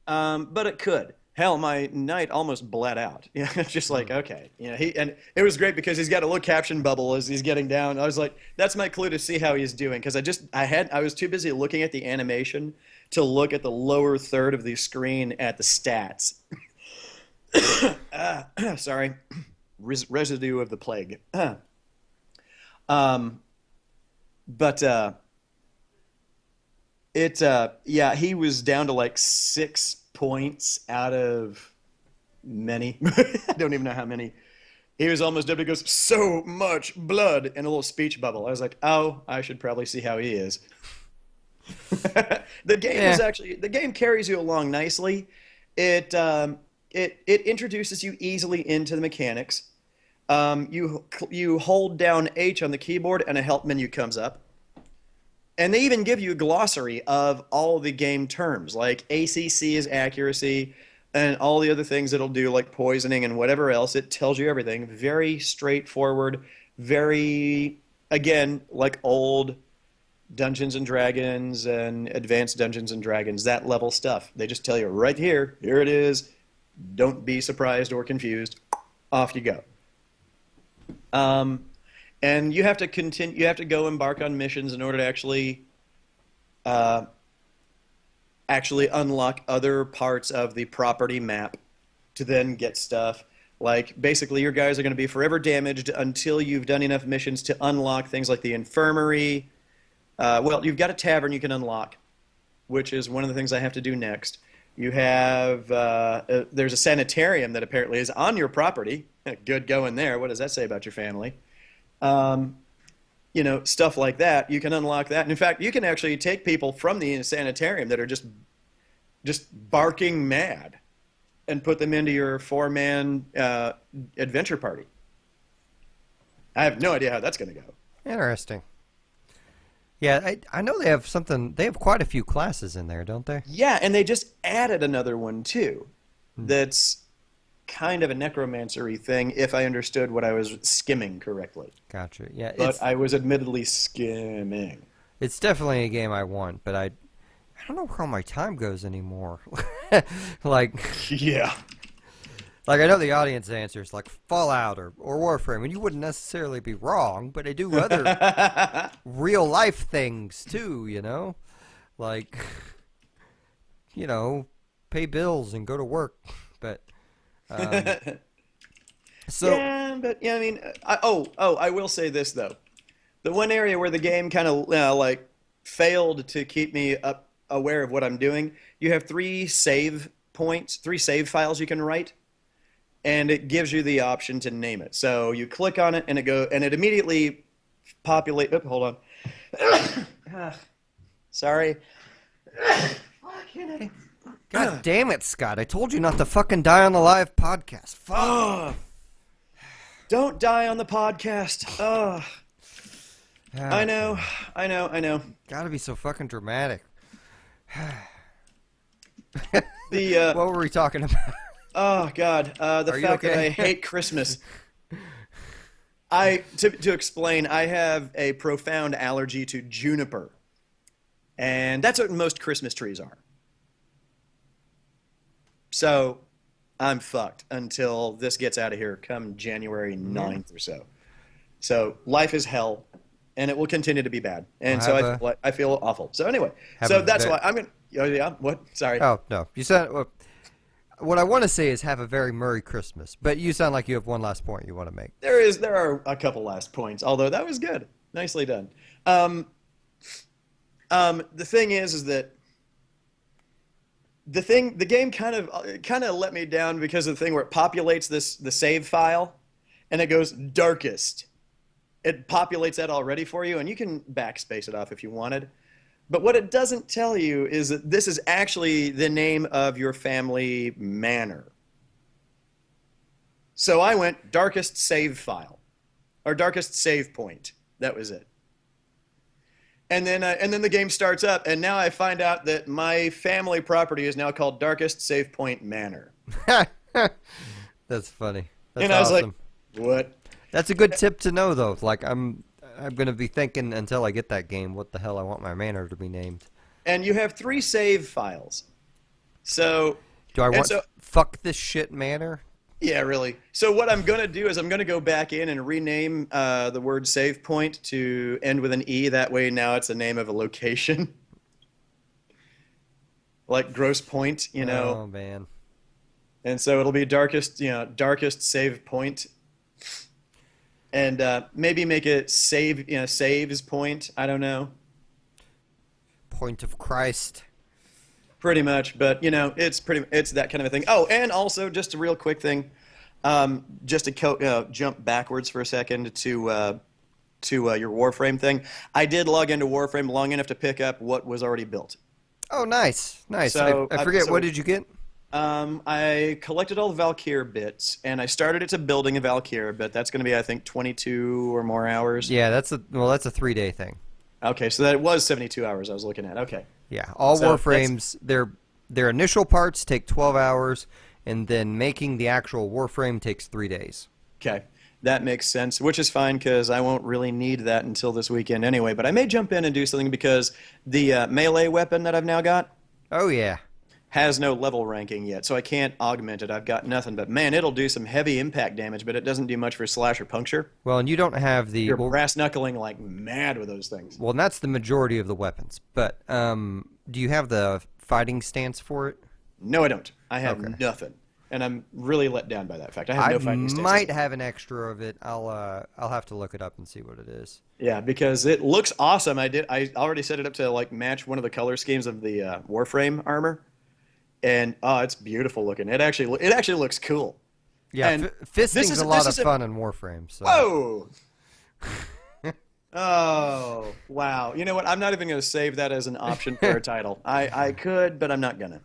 But it could. Hell, my knight almost bled out. Yeah, it's just like, okay. And it was great because he's got a little caption bubble as he's getting down. I was like, that's my clue to see how he's doing because I was too busy looking at the animation to look at the lower third of the screen at the stats. Sorry. Residue of the plague. Yeah, he was down to like 6 points out of many. I don't even know how many. He was almost dead. He goes, so much blood, in a little speech bubble. I was like, oh, I should probably see how he is. The game carries you along nicely. It introduces you easily into the mechanics. You hold down H on the keyboard and a help menu comes up. And they even give you a glossary of all the game terms, like ACC is accuracy, and all the other things it'll do, like poisoning and whatever else. It tells you everything. Very straightforward, very, again, like old Dungeons and Dragons and advanced Dungeons and Dragons, that level stuff. They just tell you right here it is. Don't be surprised or confused. Off you go. And you have to continue. You have to go embark on missions in order to actually unlock other parts of the property map to then get stuff. Like basically, your guys are going to be forever damaged until you've done enough missions to unlock things like the infirmary. Well, you've got a tavern you can unlock, which is one of the things I have to do next. You have there's a sanitarium that apparently is on your property. Good going there. What does that say about your family? Stuff like that. You can unlock that. And in fact, you can actually take people from the sanitarium that are just barking mad and put them into your 4-man adventure party. I have no idea how that's going to go. Interesting. Yeah, I know they have something. They have quite a few classes in there, don't they? Yeah, and they just added another one too. That's kind of a necromancer-y thing, if I understood what I was skimming correctly. Gotcha. Yeah, but I was admittedly skimming. It's definitely a game I want, but I don't know how my time goes anymore. Yeah. Like I know the audience answers like Fallout or Warframe, and you wouldn't necessarily be wrong, but they do other real life things too, like pay bills and go to work, but. So yeah, but yeah, I mean, I will say this though, the one area where the game kind of failed to keep me aware of what I'm doing. You have 3 save points, 3 save files you can write, and it gives you the option to name it. So you click on it, and it immediately populate. Oh, hold on. Sorry. God damn it, Scott. I told you not to fucking die on the live podcast. Fuck. Don't die on the podcast. Oh, I Oh, know, God. I know. Gotta be so fucking dramatic. The What were we talking about? oh God, the Are you fact that I okay? hate Christmas. To explain, I have a profound allergy to juniper, and that's what most Christmas trees are. So I'm fucked until this gets out of here come January Yeah. 9th or so. So life is hell, and it will continue to be bad. Well, And so I feel awful. So anyway, have a so that's ve- why I'm gonna. Oh yeah, what? Sorry. Oh no, you said. Well, what I want to say is have a very Merry Christmas, but you sound like you have one last point you want to make. There are a couple last points, although that was good, nicely done. Um, the thing is that the game kind of let me down because of the thing where it populates the save file, and it goes darkest. It populates that already for you, and you can backspace it off if you wanted. But what it doesn't tell you is that this is actually the name of your family manor. So I went darkest save file, or darkest save point. That was it. And then the game starts up, and now I find out that my family property is now called Darkest Save Point Manor. That's funny. That's And I was like, awesome. what? That's a good tip to know, though. Like I'm gonna be thinking until I get that game, what the hell I want my manor to be named. And you have 3 save files. So, Do I and want so fuck this shit manor? yeah, really. So what I'm gonna do is I'm gonna go back in and rename the word save point to end with an E. That way now it's the name of a location, like Gross Point, you know. Oh man. And so it'll be darkest save point, and maybe make it save, saves point. I don't know, Point of Christ. pretty much, but it's that kind of a thing. Oh, and also just a real quick thing, just to jump backwards for a second to your Warframe thing. I did log into Warframe long enough to pick up what was already built. Oh, nice, nice. So I forget, what did you get? I collected all the Valkyr bits, and I started it to building a Valkyr, but that's going to be, I think, 22 or more hours. Yeah, that's a 3-day thing. Okay, so that was 72 hours I was looking at. Okay. Yeah, all So Warframes, their initial parts take 12 hours, and then making the actual Warframe takes 3 days. Okay. That makes sense, which is fine because I won't really need that until this weekend anyway. But I may jump in and do something because the melee weapon that I've now got Oh yeah. has no level ranking yet, so I can't augment it. I've got nothing. But man, it'll do some heavy impact damage, but it doesn't do much for slash or puncture. Well, and you don't have the You're brass knuckling like mad with those things. well, and that's the majority of the weapons. But do you have the fighting stance for it? No, I don't. I have Okay. nothing, and I'm really let down by that fact. I have no fighting stance. might have an extra of it. I'll have to look it up and see what it is. Yeah, because it looks awesome. I already set it up to like match one of the color schemes of the Warframe armor, and oh, it's beautiful looking. It actually looks cool. Yeah, And fisting's a lot of fun in Warframe. So. Whoa! Oh, wow. You know what? I'm not even going to save that as an option for a title. I could, but I'm not gonna.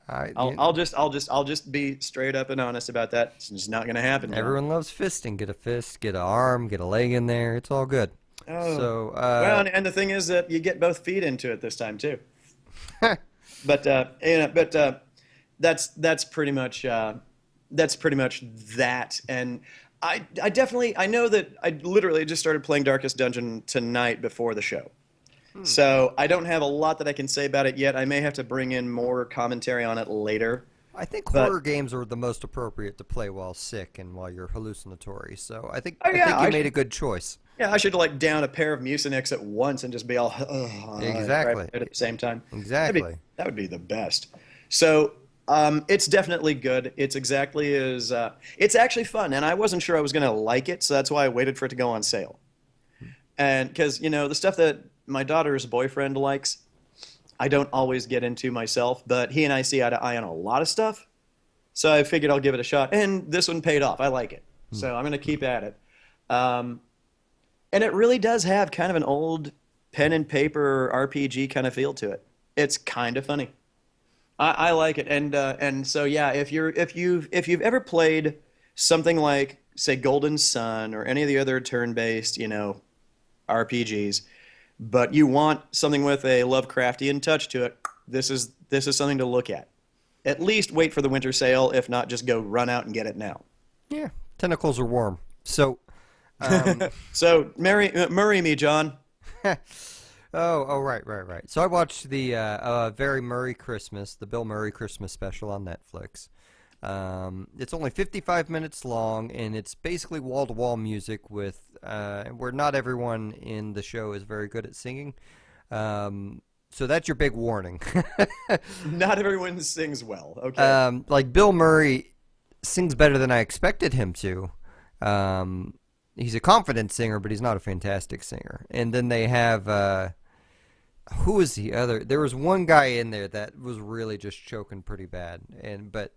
I'll just be straight up and honest about that. It's just not going to happen. John. Everyone loves fisting. Get a fist, get an arm, get a leg in there. It's all good. Oh. So, Well, and the thing is that you get both feet into it this time too. But that's pretty much that. And I know that I literally just started playing Darkest Dungeon tonight before the show. So I don't have a lot that I can say about it yet. I may have to bring in more commentary on it later. I think But- horror games are the most appropriate to play while sick and while you're hallucinatory. So I think Oh, I yeah, think you I made should- a good choice. Yeah, I should like down a pair of Mucinex at once and just be all Exactly. right at the same time. Exactly. That would be the best. So it's definitely good. It's exactly as it's actually fun, and I wasn't sure I was going to like it, so that's why I waited for it to go on sale. And because the stuff that my daughter's boyfriend likes, I don't always get into myself, but he and I see eye to eye on a lot of stuff. So I figured I'll give it a shot, and this one paid off. I like it, so I'm going to keep at it. And it really does have kind of an old pen and paper RPG kind of feel to it. It's kind of funny. I like it, and so yeah, if you've ever played something like say Golden Sun or any of the other turn-based, RPGs, but you want something with a Lovecraftian touch to it, this is something to look at. At least wait for the winter sale, if not, just go run out and get it now. Yeah, tentacles are warm. So, um, So, Murray me, John. right. So I watched the Very Murray Christmas, the Bill Murray Christmas special on Netflix. It's only 55 minutes long, and it's basically wall-to-wall music with where not everyone in the show is very good at singing. So that's your big warning. Not everyone sings well. Okay. Like Bill Murray sings better than I expected him to. He's a confident singer, but he's not a fantastic singer. And then they have who was the other? There was one guy in there that was really just choking pretty bad. But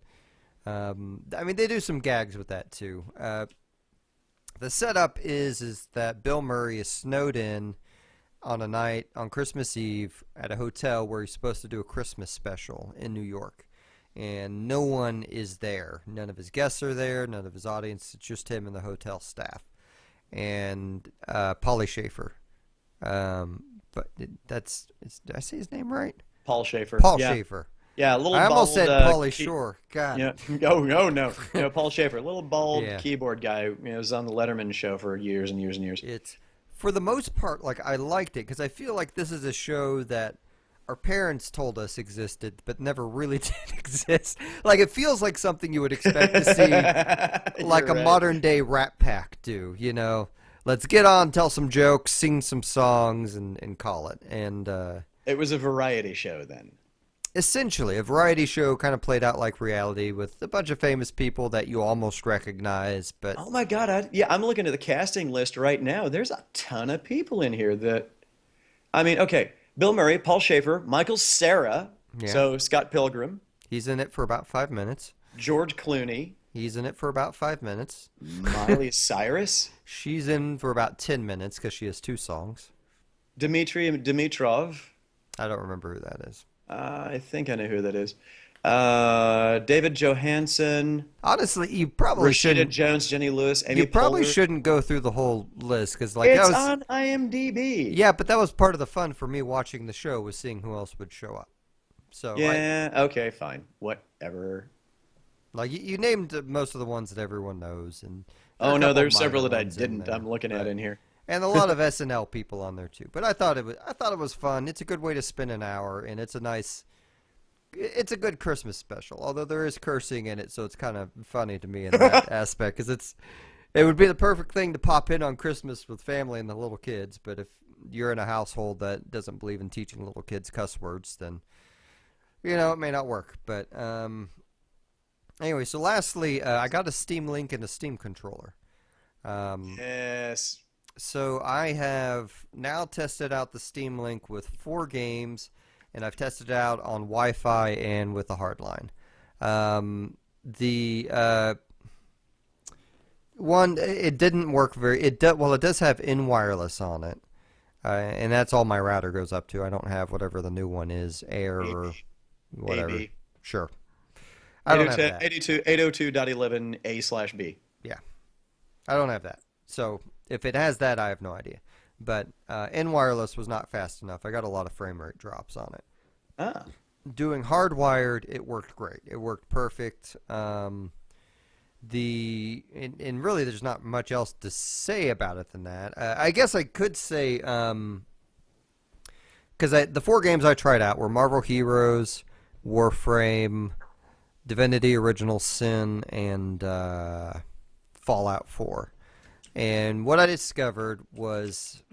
I mean, they do some gags with that too. The setup is that Bill Murray is snowed in on a night on Christmas Eve at a hotel where he's supposed to do a Christmas special in New York. And no one is there. None of his guests are there. None of his audience. It's just him and the hotel staff. And Polly Schaefer. But did I say his name right? Paul Schaefer. Paul Yeah. Schaefer. Yeah, a little I almost bald, said Pauly Shore. God. Yeah. Oh no. Paul Schaefer, a little bald Yeah. keyboard guy. Was on the Letterman show for years and years and years. It's for the most part, like I liked it because I feel like this is a show that our parents told us existed, but never really did exist. Like it feels like something you would expect to see, like You're a right. modern day Rat Pack do. Let's get on, tell some jokes, sing some songs, and call it. And It was a variety show then. essentially, a variety show kind of played out like reality with a bunch of famous people that you almost recognize, but Oh my God! I'm looking at the casting list right now. There's a ton of people in here okay, Bill Murray, Paul Schaefer, Michael Cera, yeah, so Scott Pilgrim, he's in it for about 5 minutes. George Clooney, He's in it for about 5 minutes. Miley Cyrus, She's in for about 10 minutes because she has 2 songs. Dmitry Dimitrov. I don't remember who that is. I think I know who that is. David Johansen, Honestly, you probably Rashida shouldn't. Jones, Jenny Lewis, Amy You probably Poehler. shouldn't go through the whole list because, like, It's that was. on IMDb. Yeah, but that was part of the fun for me watching the show was seeing who else would show up. So, Yeah, okay, fine. Whatever. like, you named most of the ones that everyone knows, and there are Oh a no, couple there's several minor that I ones in didn't. there, I'm looking at but- in here. and a lot of SNL people on there too. But I thought it was fun. It's a good way to spend an hour, and it's a good Christmas special. Although there is cursing in it, so it's kind of funny to me in that aspect because it would be the perfect thing to pop in on Christmas with family and the little kids. But if you're in a household that doesn't believe in teaching little kids cuss words, then it may not work. But anyway, so lastly, I got a Steam Link and a Steam controller. Yes. So I have now tested out the Steam Link with 4 games, and I've tested it out on Wi-Fi and with a hardline. The one it didn't work it does have in wireless on it, and that's all my router goes up to. I don't have whatever the new one is, Air or whatever. AB. Sure, I don't have that. 802.11a/b. Yeah, I don't have that. So if it has that, I have no idea. But in wireless was not fast enough. I got a lot of frame rate drops on it. Ah. Doing hardwired, it worked great. It worked perfect. And really, there's not much else to say about it than that. I guess I could say because the 4 games I tried out were Marvel Heroes, Warframe, Divinity: Original Sin, and Fallout 4. And what I discovered was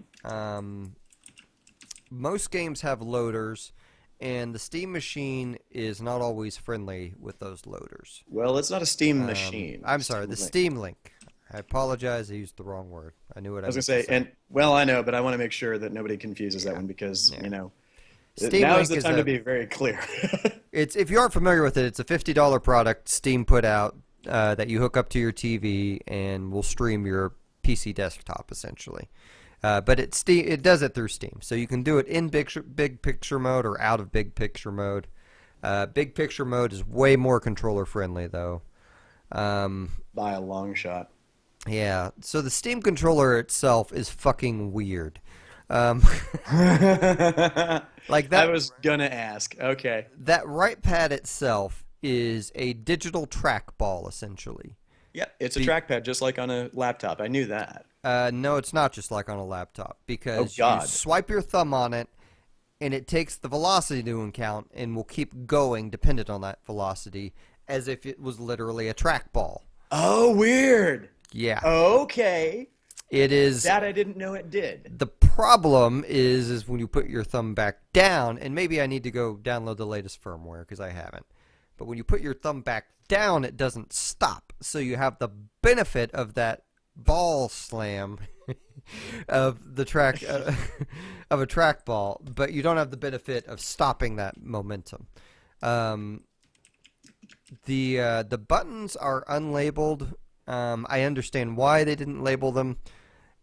most games have loaders, and the Steam machine is not always friendly with those loaders. Well, it's not a Steam machine. I'm sorry, the Steam Link. Steam Link. I apologize, I used the wrong word. I knew what I was meant gonna to say, and well, I know, but I want to make sure that nobody confuses that one because Yeah. now Link is the is time a- to be very clear. It's if you aren't familiar with it, it's a $50 product Steam put out that you hook up to your TV and will stream your PC desktop essentially. But it does it through Steam, so you can do it in big picture mode or out of big picture mode. Big picture mode is way more controller friendly though. By a long shot. Yeah. So the Steam controller itself is fucking weird. Um, I like that was gonna ask. Okay. that right pad itself is a digital trackball essentially. Yeah, it's a Be, trackpad just like on a laptop. I knew that. no, it's not just like on a laptop Oh because you God. swipe your thumb on it and it takes the velocity into account and will keep going dependent on that velocity as if it was literally a trackball. Oh, weird. Yeah. Okay. It is. That I didn't know it did. The problem is when you put your thumb back down, and maybe I need to go download the latest firmware because I haven't. But when you put your thumb back down, it doesn't stop. So you have the benefit of that ball slam of the track of a trackball, but you don't have the benefit of stopping that momentum. Um, the buttons are unlabeled. I understand why they didn't label them.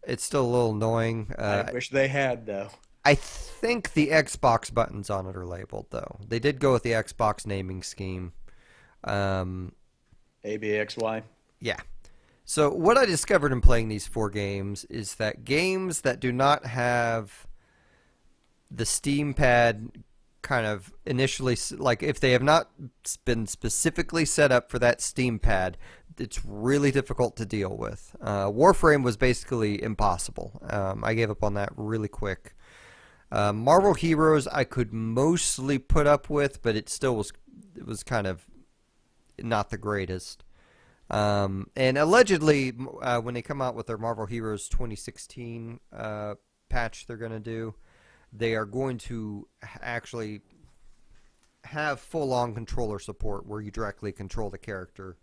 It's still a little annoying. I wish they had though. I think the Xbox buttons on it are labeled, though. They did go with the Xbox naming scheme. Um, ABXY. yeah. So what I discovered in playing these four games is that games that do not have the Steam pad kind of initially, like if they have not been specifically set up for that Steam pad, it's really difficult to deal with. Warframe was basically impossible. I gave up on that really quick. Marvel Heroes I could mostly put up with, but it was kind of not the greatest. And allegedly, when they come out with their Marvel Heroes 2016 patch, they're going to do, they are going to actually have full-on controller support where you directly control the character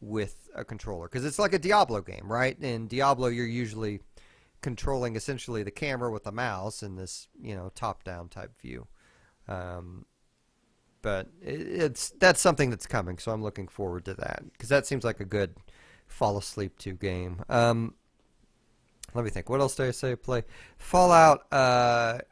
with a controller. Because it's like a Diablo game, right? In Diablo, you're usually controlling essentially the camera with a mouse in this, top-down type view. But that's something that's coming, so I'm looking forward to that because that seems like a good fall asleep to game. Let me think. What else did I say? Play Fallout. And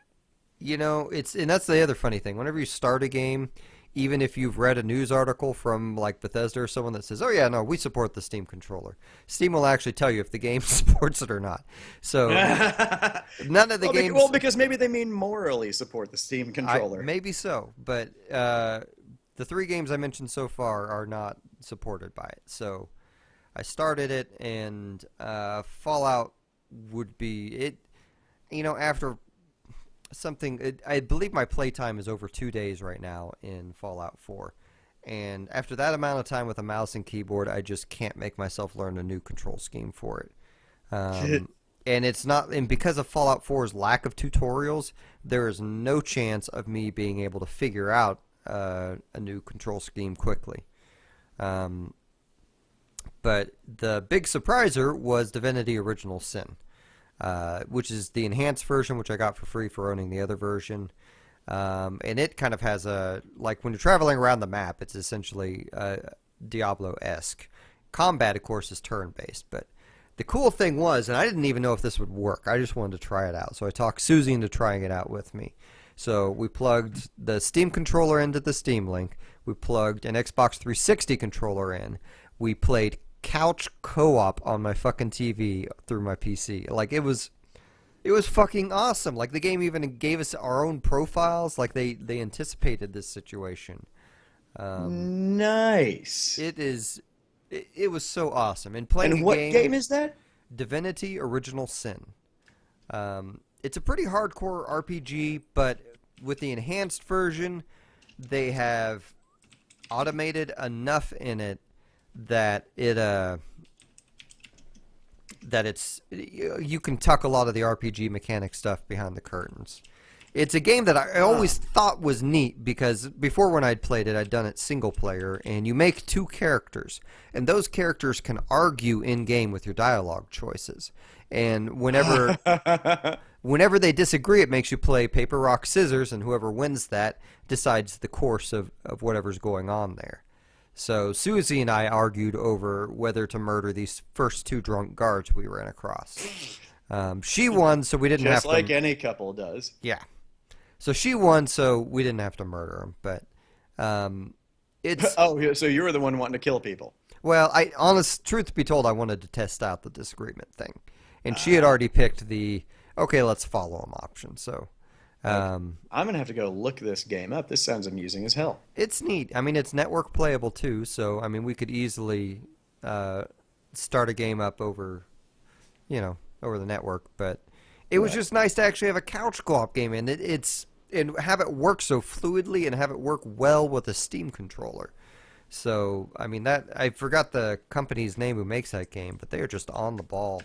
that's the other funny thing. Whenever you start a game, even if you've read a news article from like Bethesda or someone that says, "Oh yeah, no, we support the Steam controller," Steam will actually tell you if the game supports it or not. So none of the games. Well, because maybe they mean morally support the Steam controller. Maybe so, but the three games I mentioned so far are not supported by it. So I started it, and Fallout would be it. After something, I believe my playtime is over 2 days right now in Fallout 4. And after that amount of time with a mouse and keyboard, I just can't make myself learn a new control scheme for it. And it's not, and because of Fallout 4's lack of tutorials, there is no chance of me being able to figure out a new control scheme quickly. But the big surpriser was Divinity Original Sin, which is the enhanced version, which I got for free for owning the other version. And it kind of has like when you're traveling around the map, it's essentially Diablo-esque. Combat, of course, is turn-based, but the cool thing was, and I didn't even know if this would work, I just wanted to try it out. So I talked Susie into trying it out with me. So we plugged the Steam controller into the Steam Link. We plugged an Xbox 360 controller in. We played couch co-op on my fucking TV through my PC. Like, it was fucking awesome. Like, the game even gave us our own profiles. Like, they anticipated this situation. Nice. It was so awesome. And playing And what game is that? Divinity Original Sin. It's a pretty hardcore RPG, but with the enhanced version, they have automated enough in it that you can tuck a lot of the RPG mechanic stuff behind the curtains. It's a game that I always thought was neat because before when I'd played it, I'd done it single player, and you make two characters, and those characters can argue in game with your dialogue choices. And whenever they disagree, it makes you play paper, rock, scissors, and whoever wins that decides the course of whatever's going on there. So Susie and I argued over whether to murder these first two drunk guards we ran across. She won, so we didn't have to. Just like any couple does. Yeah. So she won, so we didn't have to murder him. But it's Oh, yeah, so you were the one wanting to kill people. Well, honest truth be told, I wanted to test out the disagreement thing, and she had already picked the okay, let's follow him option. So, Okay. um, I'm gonna have to go look this game up. This sounds amusing as hell. it's neat. I mean, it's network playable too. So, I mean, we could easily uh, start a game up over the network. But it was Right. just nice to actually have a couch co-op game, and and have it work so fluidly and have it work well with a Steam controller. So, I mean, that I forgot the company's name who makes that game, but they are just on the ball.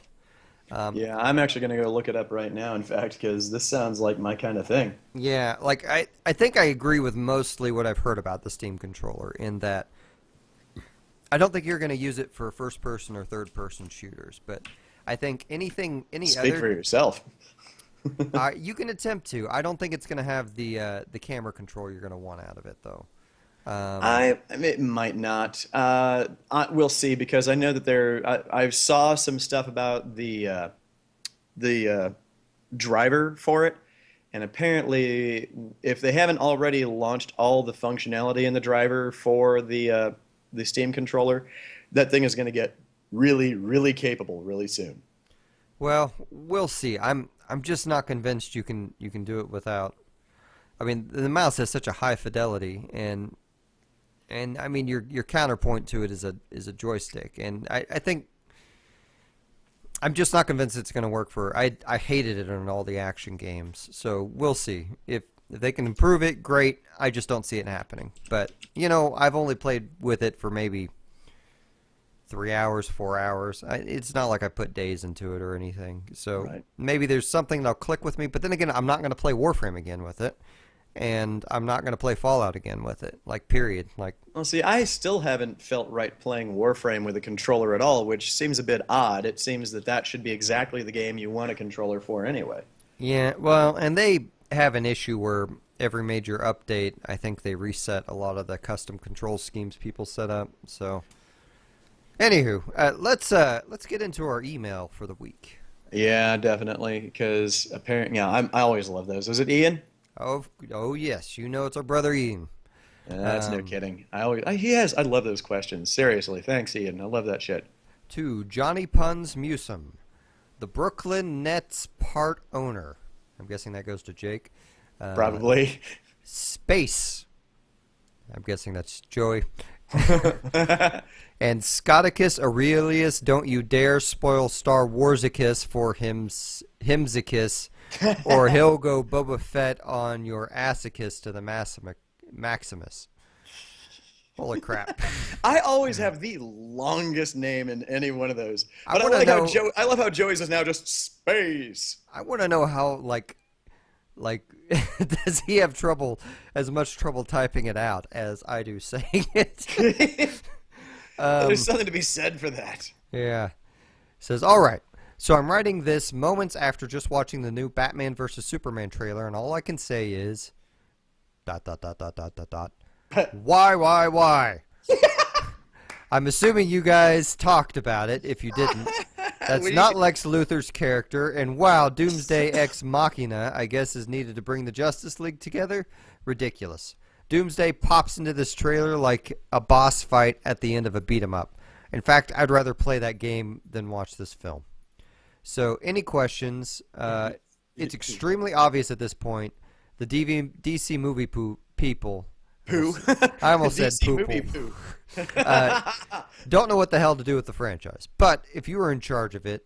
Um, Yeah, I'm actually gonna go look it up right now, in fact, because this sounds like my kind of thing. yeah, like I think I agree with mostly what I've heard about the Steam controller in that I don't think you're going to use it for first person or third person shooters, but I think any Speak for other yourself. you can attempt to. I don't think it's going to have the camera control you're going to want out of it though. Um, I mean, it might not. We'll see because I know that I saw some stuff about the driver for it, and apparently, if they haven't already launched all the functionality in the driver for the Steam controller, that thing is going to get really, really capable really soon. well, we'll see. I'm just not convinced you can do it without. I mean, the mouse has such a high fidelity, and I mean your counterpoint to it is a joystick, and I think I'm just not convinced it's going to work for. I hated it in all the action games, so we'll see if they can improve it. Great. I just don't see it happening. But I've only played with it for maybe 3 hours, 4 hours. It's not like I put days into it or anything. So Right. maybe there's something that'll click with me. But then again, I'm not going to play Warframe again with it, and I'm not going to play Fallout again with it. Like period. Like Well, see, I still haven't felt right playing Warframe with a controller at all, which seems a bit odd. It seems that that should be exactly the game you want a controller for anyway. yeah, well, and they have an issue where every major update, I think they reset a lot of the custom control schemes people set up. So, anywho, let's get into our email for the week. Yeah, definitely, because apparently, yeah, I always love those. Is it Ian? Oh yes, it's our brother Ian. That's no Um, kidding. He has. I love those questions. Seriously, thanks, Ian. I love that shit. to Johnny Puns MusiM, the Brooklyn Nets part owner. I'm guessing that goes to Jake. Uh, Probably. Space. I'm guessing that's Joey. And Scoticus Aurelius, don't you dare spoil Star Warsicus for Himsicus, or he'll go Boba Fett on your Assicus to the Maximus. Holy crap. I always have the longest name in any one of those. I But I want to like how know. I love how Joey's is now just space. I want to know how like does he have as much trouble typing it out as I do saying it? There's um, something to be said for that. yeah. Says, all right. So I'm writing this moments after just watching the new Batman versus Superman trailer, and all I can say is dot dot dot dot dot dot dot. Why? I'm assuming you guys talked about it. If you didn't, that's We- not Lex Luthor's character. And wow, Doomsday Ex Machina, I guess, is needed to bring the Justice League together. Ridiculous. Doomsday pops into this trailer like a boss fight at the end of a beat 'em up. In fact, I'd rather play that game than watch this film. So, any questions? It's extremely obvious at this point. The DC movie people. Poo. I almost said DC poo movie poo. poo. Don't know what the hell to do with the franchise. But if you were in charge of it,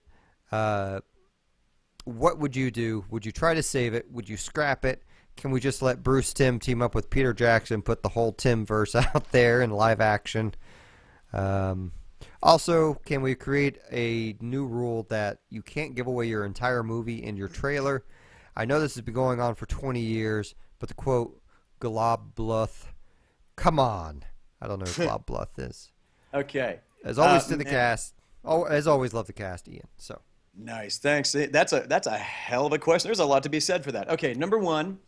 what would you do? Would you try to save it? Would you scrap it? Can we just let Bruce Timm team up with Peter Jackson, put the whole Tim verse out there in live action? Also, can we create a new rule that you can't give away your entire movie in your trailer? I know this has been going on for 20 years, but the quote, Glob Bluth, come on. I don't know who Glob Bluth is. Okay. As always to the Man, cast. Oh, as always, love the cast, Ian. So, nice. Thanks. That's a hell of a question. There's a lot to be said for that. Okay, number one,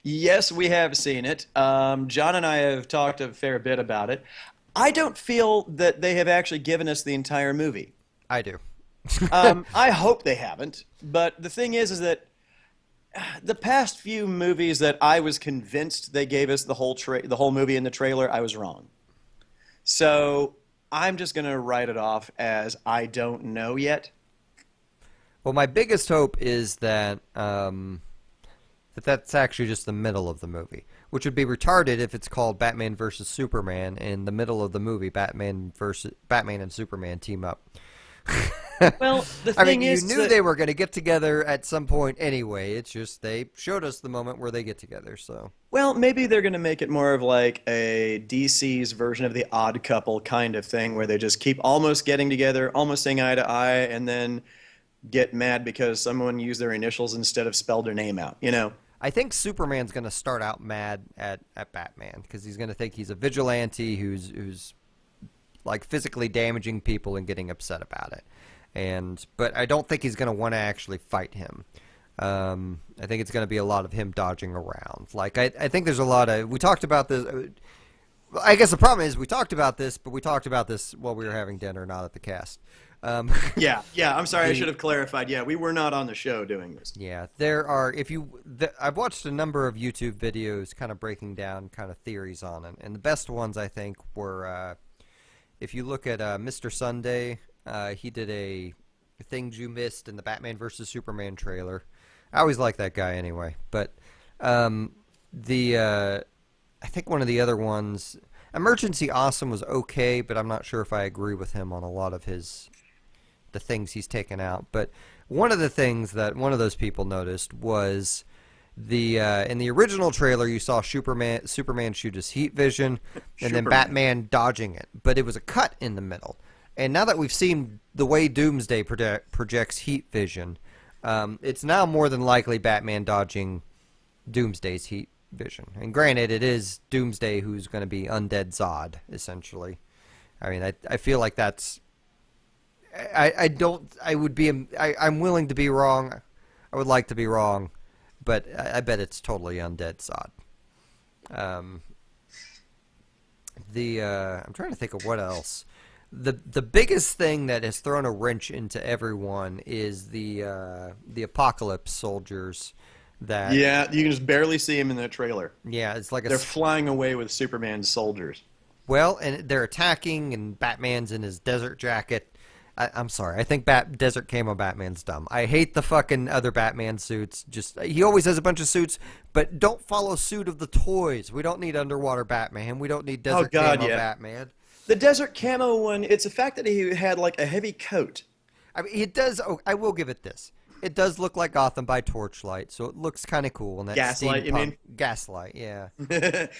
yes, we have seen it. John and I have talked a fair bit about it. I don't feel that they have actually given us the entire movie. I do. I hope they haven't. But the thing is that the past few movies that I was convinced they gave us the whole movie in the trailer, I was wrong. So I'm just gonna write it off as I don't know yet. Well, my biggest hope is that that's actually just the middle of the movie, which would be retarded if it's called Batman versus Superman. In the middle of the movie, Batman and Superman team up. Well, the I mean, thing you is knew that, they were going to get together at some point anyway. It's just they showed us the moment where they get together. So, well, maybe they're gonna make it more of like a DC's version of the Odd Couple kind of thing, where they just keep almost getting together, almost seeing eye to eye, and then get mad because someone used their initials instead of spelled their name out. You know? I think Superman's going to start out mad at Batman because he's going to think he's a vigilante who's like physically damaging people and getting upset about it. But I don't think he's going to want to actually fight him. I think it's going to be a lot of him dodging around. Like I think there's a lot of we talked about this. I guess the problem is we talked about this, but we talked about this while we were having dinner, not at the cast. Yeah, yeah. I'm sorry, I should have clarified. Yeah, we were not on the show doing this. Yeah, there are. I've watched a number of YouTube videos, kind of breaking down kind of theories on it, and the best ones I think were, if you look at Mr. Sunday, he did a things you missed in the Batman versus Superman trailer. I always like that guy anyway, but I think one of the other ones, Emergency Awesome, was okay, but I'm not sure if I agree with him on a lot of the things he's taken out. But one of the things that one of those people noticed was in the original trailer you saw Superman shoot his heat vision and then Batman dodging it, but it was a cut in the middle. And now that we've seen the way Doomsday projects heat vision, it's now more than likely Batman dodging Doomsday's heat vision. And granted, it is Doomsday who's going to be Undead Zod, essentially. I mean, I feel like that's... I'm willing to be wrong. I would like to be wrong, but I bet it's totally Undead Zod. I'm trying to think of what else. The biggest thing that has thrown a wrench into everyone is the Apocalypse soldiers. Yeah, you can just barely see them in the trailer. Yeah, it's like they're flying away with Superman's soldiers. Well, and they're attacking, and Batman's in his desert jacket. I'm sorry. I think Desert Camo Batman's dumb. I hate the fucking other Batman suits. He always has a bunch of suits, but don't follow suit of the toys. We don't need underwater Batman. We don't need Desert Camo Batman. The Desert Camo one, it's the fact that he had like a heavy coat. I mean, it does. Oh, I will give it this. It does look like Gotham by torchlight, so it looks kind of cool. And that Gaslight, you mean? Gaslight, yeah. that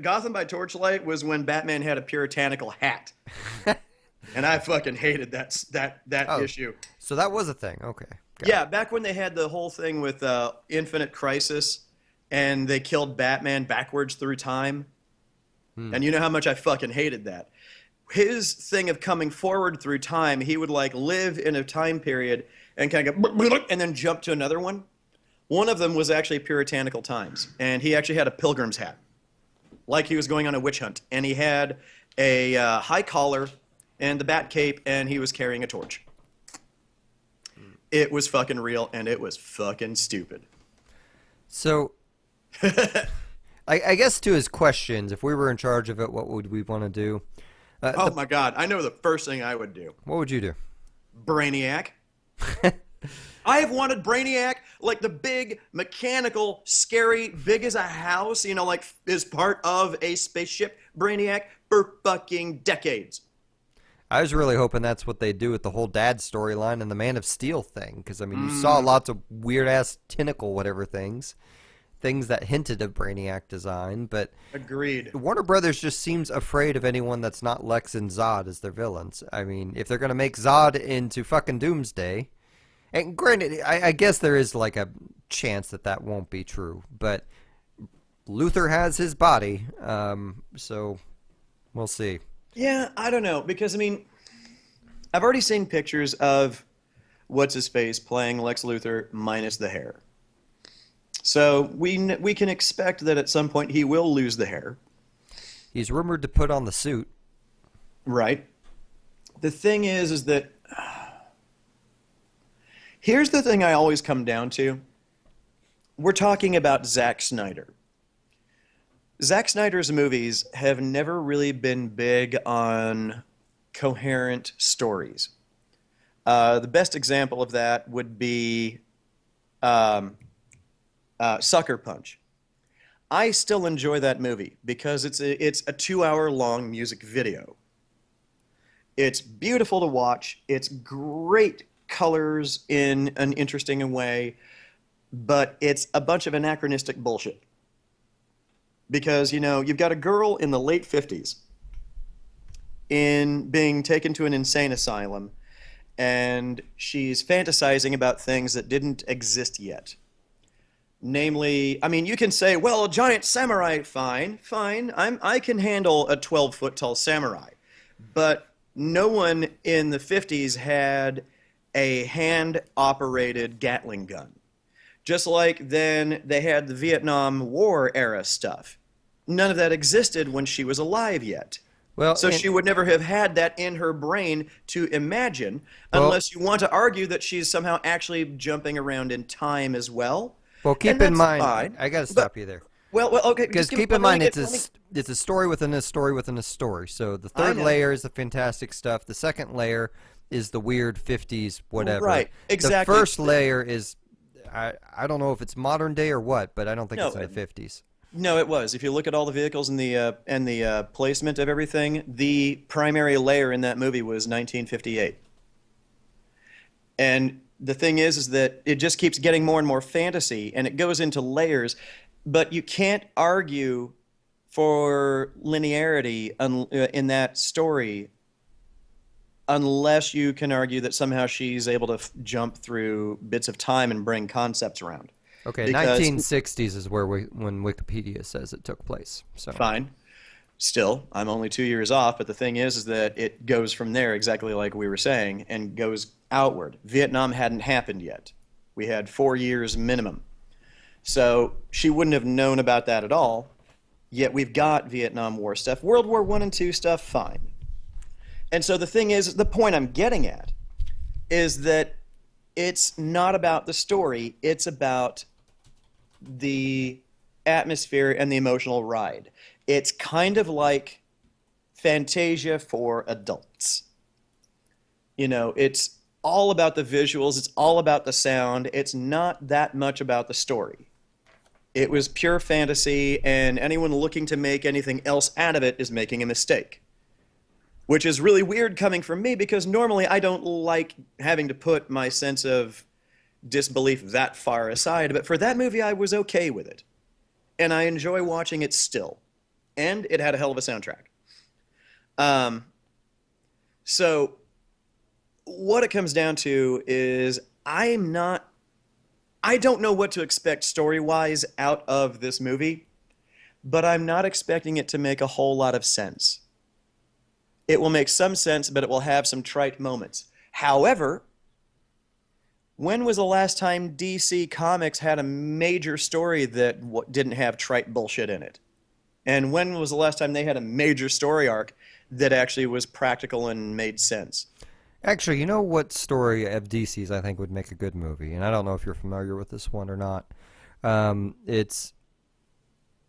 Gotham by torchlight was when Batman had a puritanical hat. And I fucking hated that issue. So that was a thing. Okay. Yeah, back when they had the whole thing with Infinite Crisis, and they killed Batman backwards through time. And you know how much I fucking hated that. His thing of coming forward through time, he would like live in a time period and kind of go and then jump to another one. One of them was actually puritanical times, and he actually had a pilgrim's hat, like he was going on a witch hunt, and he had a high collar and the bat cape, and he was carrying a torch. It was fucking real, and it was fucking stupid. So, I guess to his questions, if we were in charge of it, what would we want to do? Oh my God, I know the first thing I would do. What would you do? Brainiac. I have wanted Brainiac, like the big, mechanical, scary, big as a house, you know, like is part of a spaceship Brainiac for fucking decades. I was really hoping that's what they do with the whole dad storyline and the Man of Steel thing, because I mean, you saw lots of weird ass tentacle whatever things that hinted of Brainiac design, but agreed. Warner Brothers just seems afraid of anyone that's not Lex and Zod as their villains. I mean, if they're gonna make Zod into fucking Doomsday, and granted, I guess there is like a chance that won't be true, but Luthor has his body, so we'll see. Yeah, I don't know, because, I mean, I've already seen pictures of What's-His-Face playing Lex Luthor minus the hair. So we can expect that at some point he will lose the hair. He's rumored to put on the suit. Right. The thing is that... Here's the thing I always come down to. We're talking about Zack Snyder. Zack Snyder's movies have never really been big on coherent stories. The best example of that would be um, Sucker Punch. I still enjoy that movie because it's a 2 hour long music video. It's beautiful to watch. It's great colors in an interesting way, but it's a bunch of anachronistic bullshit. Because, you've got a girl in the late 50s in being taken to an insane asylum, and she's fantasizing about things that didn't exist yet. Namely, I mean, you can say, well, a giant samurai, fine, fine. I can handle a 12-foot tall samurai. But no one in the 50s had a hand-operated Gatling gun. Just like then they had the Vietnam War era stuff. None of that existed when she was alive yet. Well, So she would never have had that in her brain to imagine, unless you want to argue that she's somehow actually jumping around in time as well. well, keep And in that's mind, fine. I got to But stop you there. well, okay. Because keep in mind, it's a story within a story within a story. So the I third know. layer is the fantastic stuff. The second layer is the weird 50s whatever. Right, exactly. The first layer is, I don't know if it's modern day or what, but I don't think No, it's in the 50s. No, it was. If you look at all the vehicles and the placement of everything, the primary layer in that movie was 1958. And the thing is that it just keeps getting more and more fantasy, and it goes into layers. But you can't argue for linearity in that story unless you can argue that somehow she's able to jump through bits of time and bring concepts around. Okay, Because 1960s is when Wikipedia says it took place. So fine. Still, I'm only 2 years off, but the thing is that it goes from there exactly like we were saying and goes outward. Vietnam hadn't happened yet. We had 4 years minimum. So she wouldn't have known about that at all. Yet we've got Vietnam War stuff. World War I and II stuff, fine. And so the thing is, the point I'm getting at is that it's not about the story, it's about the atmosphere and the emotional ride. It's kind of like Fantasia for adults. It's all about the visuals, it's all about the sound, it's not that much about the story. It was pure fantasy, and anyone looking to make anything else out of it is making a mistake. Which is really weird coming from me because normally I don't like having to put my sense of disbelief that far aside, but for that movie I was okay with it. And I enjoy watching it still. And it had a hell of a soundtrack. So what it comes down to is I don't know what to expect story-wise out of this movie, but I'm not expecting it to make a whole lot of sense. It will make some sense, but it will have some trite moments. However, when was the last time DC Comics had a major story that didn't have trite bullshit in it? And when was the last time they had a major story arc that actually was practical and made sense? actually, you know what story of DC's I think would make a good movie, and I don't know if you're familiar with this one or not. It's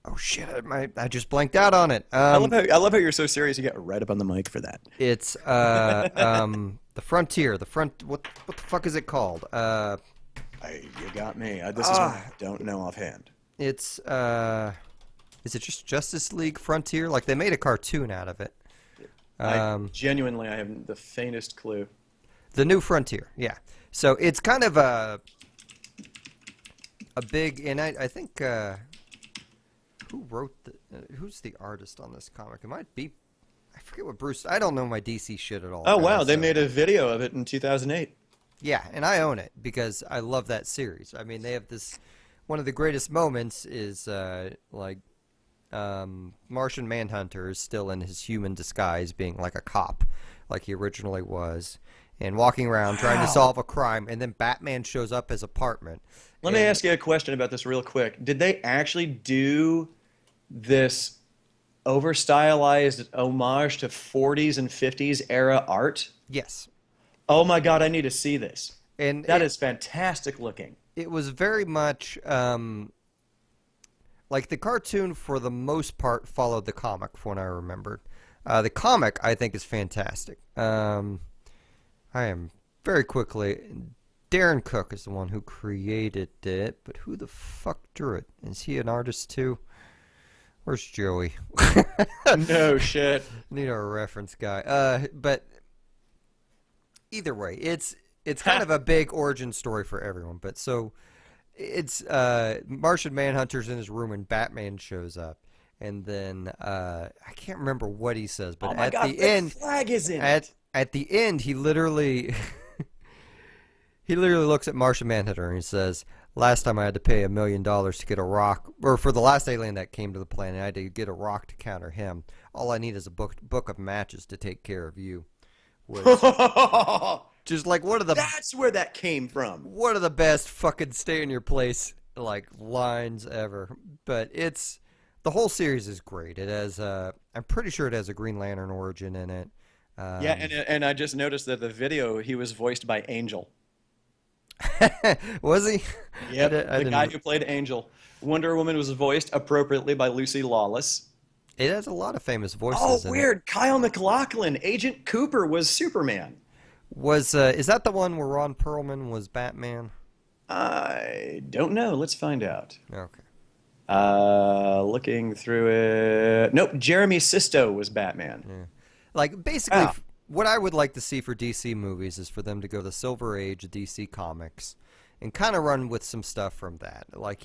oh shit, I just blanked out on it. I love how you're so serious. You get right up on the mic for that. It's the Frontier. What the fuck is it called? You got me. This is one I don't know offhand. It's is it just Justice League Frontier? Like they made a cartoon out of it. I haven't the faintest clue. The New Frontier, yeah. So it's kind of a big, and I think who's the artist on this comic? It might be, I forget what Bruce. I don't know my DC shit at all. Oh wow, guys, they so- made a video of it in 2008. Yeah, and I own it because I love that series. I mean, they have this. One of the greatest moments is Martian Manhunter is still in his human disguise, being like a cop, like he originally was, and walking around trying to solve a crime. And then Batman shows up his apartment. Let me ask you a question about this real quick. Did they actually do this over-stylized homage to 40s and 50s era art? Yes, Oh my God, I need to see this. and That is fantastic looking. it was very much Like the cartoon, for the most part, followed the comic, from what I remembered. The comic, I think, is fantastic. I am very quickly. Darren Cook is the one who created it, but who the fuck drew it? Is he an artist too? Where's Joey? No shit. Need a reference guy. But either way, it's kind of a big origin story for everyone. But so it's Martian Manhunter's in his room and Batman shows up, and then I can't remember what he says, but Oh my at God, the Rick end, Flag is in it. at the end, he literally he literally looks at Martian Manhunter and he says, "Last time I had to pay $1 million to get a rock, or for the last alien that came to the planet, I had to get a rock to counter him. All I need is a book of matches to take care of you." Which, just like That's where that came from. one of the best fucking stay in your place like lines ever. But it's the whole series is great. It has I'm pretty sure it has a Green Lantern origin in it. Yeah, and I just noticed that the video he was voiced by Angel. Was he? Yep, I the guy didn't. who played Angel. Wonder Woman was voiced appropriately by Lucy Lawless. It has a lot of famous Oh, voices in it. weird. Kyle MacLachlan, Agent Cooper was Superman. Was is that the one where Ron Perlman was Batman? I don't know. Let's find out. Okay. Looking through it. Nope, Jeremy Sisto was Batman. Yeah. Like basically, Ah, what I would like to see for DC movies is for them to go the Silver Age of DC Comics and kind of run with some stuff from that. Like,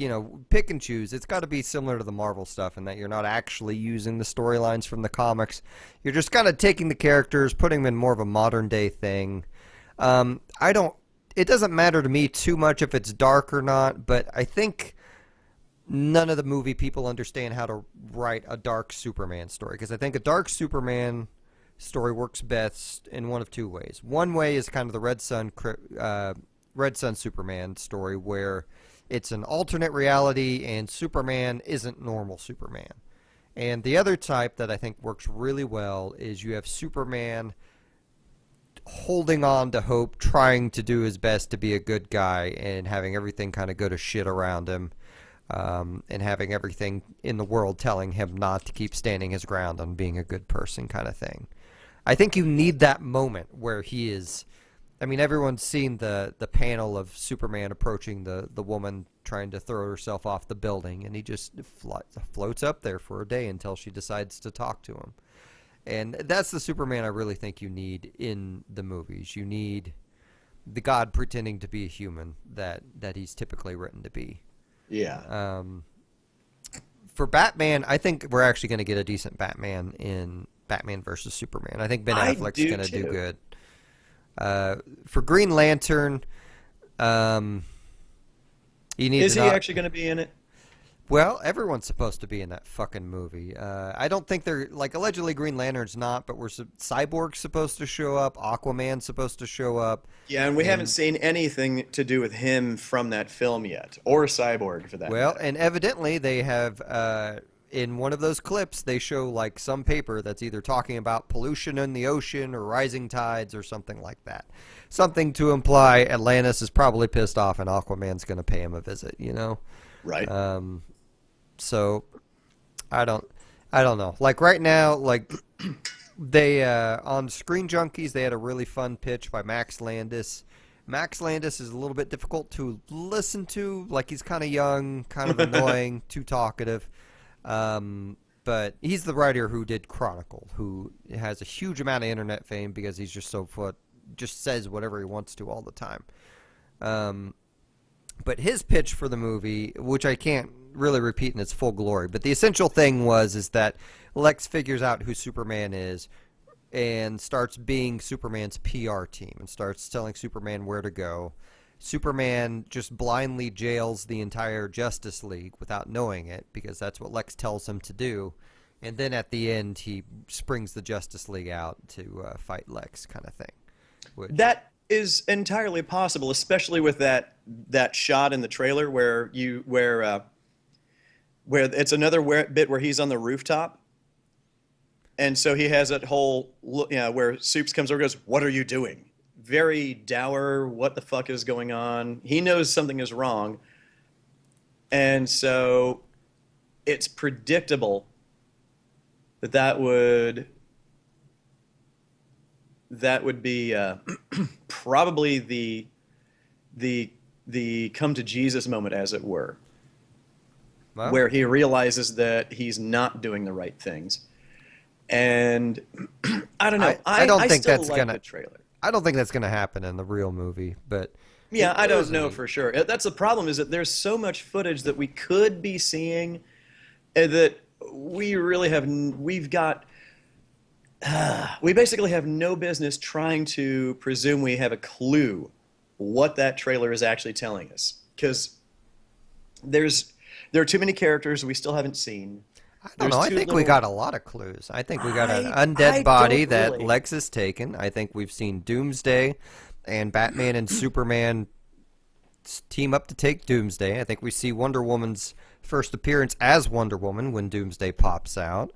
pick and choose. It's got to be similar to the Marvel stuff in that you're not actually using the storylines from the comics. You're just kind of taking the characters, putting them in more of a modern day thing. I don't. It doesn't matter to me too much if it's dark or not, but I think none of the movie people understand how to write a dark Superman story, because I think a dark Superman story works best in one of two ways. One way is kind of the Red Sun Superman story, where it's an alternate reality and Superman isn't normal Superman. And the other type that I think works really well is you have Superman holding on to hope, trying to do his best to be a good guy, and having everything kind of go to shit around him, and having everything in the world telling him not to keep standing his ground on being a good person, kind of thing. I think you need that moment where he is. I mean, everyone's seen the panel of Superman approaching the woman trying to throw herself off the building, and he just floats up there for a day until she decides to talk to him. And that's the Superman I really think you need in the movies. You need the god pretending to be a human that he's typically written to be. yeah. For Batman, I think we're actually going to get a decent Batman in Batman versus Superman. I think Ben I Affleck's do going to do too. good. For Green Lantern, you need Is to he not. actually going to be in it? Well, everyone's supposed to be in that fucking movie. I don't think they're like allegedly Green Lantern's not, but Cyborg's supposed to show up. Aquaman's supposed to show up. Yeah, and we haven't And seen anything to do with him from that film yet, or Cyborg for that well, matter. and evidently they have in one of those clips they show like some paper that's either talking about pollution in the ocean or rising tides or something like that. Something to imply Atlantis is probably pissed off and Aquaman's going to pay him a visit. Right. So I don't know. Like right now, like they on Screen Junkies they had a really fun pitch by Max Landis. Max Landis is a little bit difficult to listen to. Like he's kind of young, kind of annoying, too talkative. But he's the writer who did Chronicle, who has a huge amount of internet fame because he's just just says whatever he wants to all the time. But his pitch for the movie, which I can't really repeat in its full glory, but the essential thing is that Lex figures out who Superman is and starts being Superman's PR team and starts telling Superman where to go. Superman just blindly jails the entire Justice League without knowing it because that's what Lex tells him to do. And then at the end, he springs the Justice League out to fight Lex, kind of thing. Which, That is entirely possible, especially with that shot in the trailer where it's another bit where he's on the rooftop, and so he has that whole where Soups comes over and goes, "What are you doing?" Very dour. What the fuck is going on? He knows something is wrong, and so it's predictable that that would be probably the come to Jesus moment, as it were, Well, where he realizes that he's not doing the right things. And I don't know. I don't I think still that's like gonna. the trailer. I don't think that's gonna happen in the real movie, but Yeah, I it was don't know neat. for sure. That's the problem, is that there's so much footage that we could be seeing, that we really have we've got we basically have no business trying to presume we have a clue what that trailer is actually telling us, because there's there are too many characters we still haven't seen. I don't There's know. I too think we little. got a lot of clues. I think we got an I undead body don't that really. Lex has taken. I think we've seen Doomsday and Batman and Superman team up to take Doomsday. I think we see Wonder Woman's first appearance as Wonder Woman when Doomsday pops out.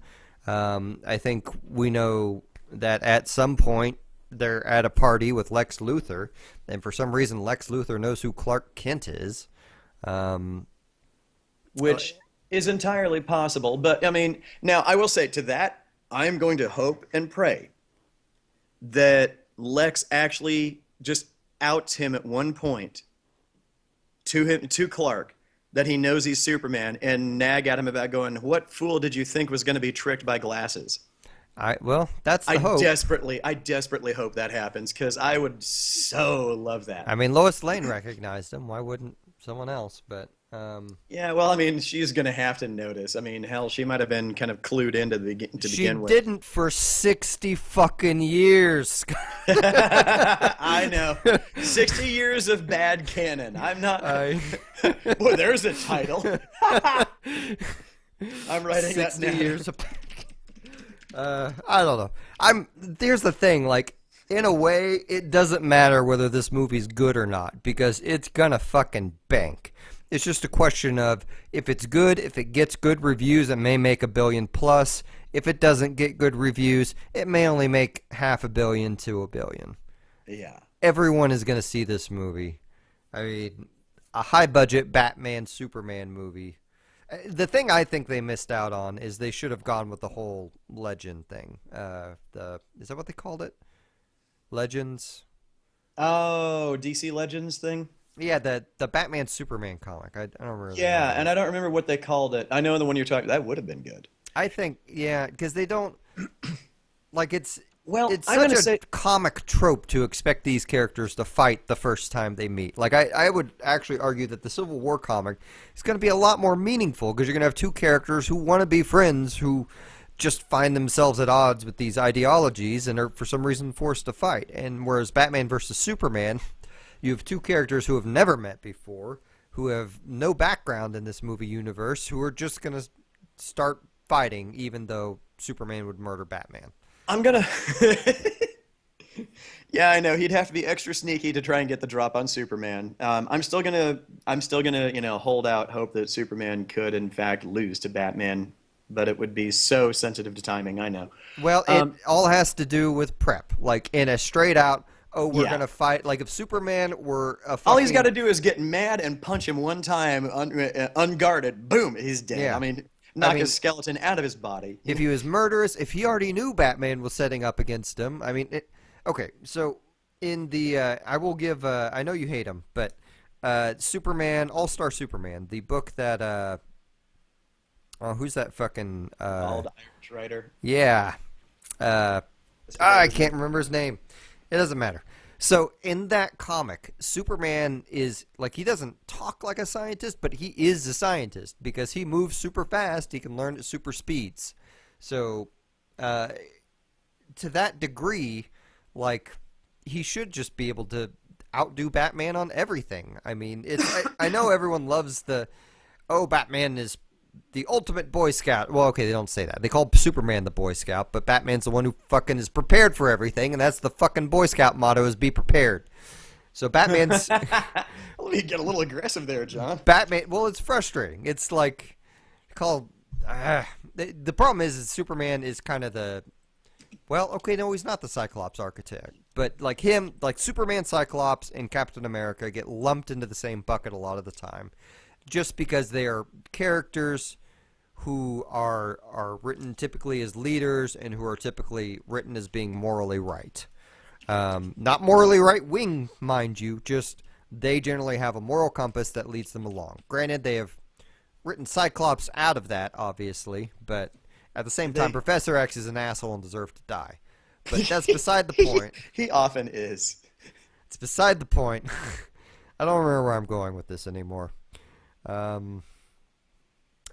I think we know that at some point they're at a party with Lex Luthor, and for some reason Lex Luthor knows who Clark Kent is. Um, Which is entirely possible. But I mean, now I will say to that, I'm going to hope and pray that Lex actually just outs him at one point to Clark, that he knows he's Superman, and nag at him about going, "What fool did you think was going to be tricked by glasses?" well, that's I the hope. desperately hope that happens, because I would so love that. I mean, Lois Lane recognized him. Why wouldn't someone else? But Yeah, well, I mean, she's going to have to notice. I mean, hell, she might have been kind of clued into to she begin with. didn't for 60 fucking years. I know. 60 years of bad canon. I'm not. I, Boy, there's a title. I'm writing that 60 now. years of. I don't know. Here's the thing. Like, in a way, it doesn't matter whether this movie's good or not because it's gonna fucking bank. It's just a question of if it's good, if it gets good reviews, it may make $1 billion plus. If it doesn't get good reviews, it may only make $500 million to $1 billion. Yeah. Everyone is going to see this movie. I mean, a high budget Batman Superman movie. The thing I think they missed out on is they should have gone with the whole legend thing. Is that what they called it? Legends? Oh, DC Legends thing? Yeah, the Batman Superman comic. I don't remember the name Yeah, of and it. I don't remember what they called it. I know the one you're talking. That would have been good. I think yeah, because they don't like Well, it's I'm such gonna a say. comic trope to expect these characters to fight the first time they meet. Like I would actually argue that the Civil War comic is going to be a lot more meaningful because you're going to have two characters who want to be friends who just find themselves at odds with these ideologies and are for some reason forced to fight. And whereas Batman versus Superman, you have two characters who have never met before, who have no background in this movie universe, who are just going to start fighting even though Superman would murder Batman. I'm gonna. Yeah, I know he'd have to be extra sneaky to try and get the drop on Superman. I'm still gonna, hold out hope that Superman could, in fact, lose to Batman, but it would be so sensitive to timing. I know. Well, it all has to do with prep. Like in a straight out, oh, we're Yeah. gonna fight. Like if Superman were a All he's got to fucking do is get mad and punch him one time, unguarded. Boom, he's dead. yeah. I mean, I knock mean, his skeleton out of his body. if he was murderous, if he already knew Batman was setting up against him, I mean, okay. So in the, I will give. I know you hate him, but Superman, All Star Superman, the book that, oh, who's that fucking, Bald Irish writer. yeah, I can't remember his name. It doesn't matter. So in that comic, Superman is like he doesn't talk like a scientist, but he is a scientist because he moves super fast. He can learn at super speeds. So to that degree, like he should just be able to outdo Batman on everything. I mean, I know everyone loves Batman is the ultimate Boy Scout. Well, okay, they don't say that. They call Superman the Boy Scout, but Batman's the one who fucking is prepared for everything, and that's the fucking Boy Scout motto is be prepared. So Batman's Let me get a little aggressive there, John. Batman. Well, it's frustrating. It's like called. The problem is Superman is kind of the. Well, okay, no, he's not the Cyclops architect, but like him, like Superman, Cyclops, and Captain America get lumped into the same bucket a lot of the time, just because they are characters who are written typically as leaders and who are typically written as being morally right. Not morally right wing, mind you, just they generally have a moral compass that leads them along. Granted, they have written Cyclops out of that, obviously, but at the same time, They Professor X is an asshole and deserves to die. But that's beside the he, point. he often is. It's beside the point. I don't remember where I'm going with this anymore. Um,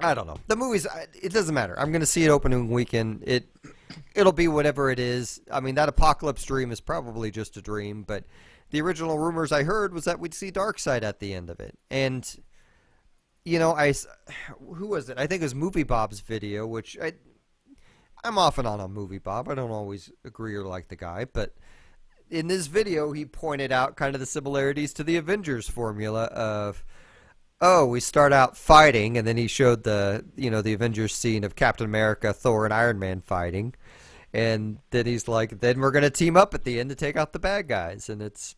I don't know. The movies, it doesn't matter. I'm going to see it opening weekend. It'll be whatever it is. I mean, that apocalypse dream is probably just a dream, but the original rumors I heard was that we'd see Darkseid at the end of it. And, you know, who was it? I think it was Movie Bob's video, which I'm off and on Movie Bob. I don't always agree or like the guy, but in this video, he pointed out kind of the similarities to the Avengers formula of, oh, we start out fighting, and then he showed the Avengers scene of Captain America, Thor, and Iron Man fighting, and then he's like, then we're gonna team up at the end to take out the bad guys, and it's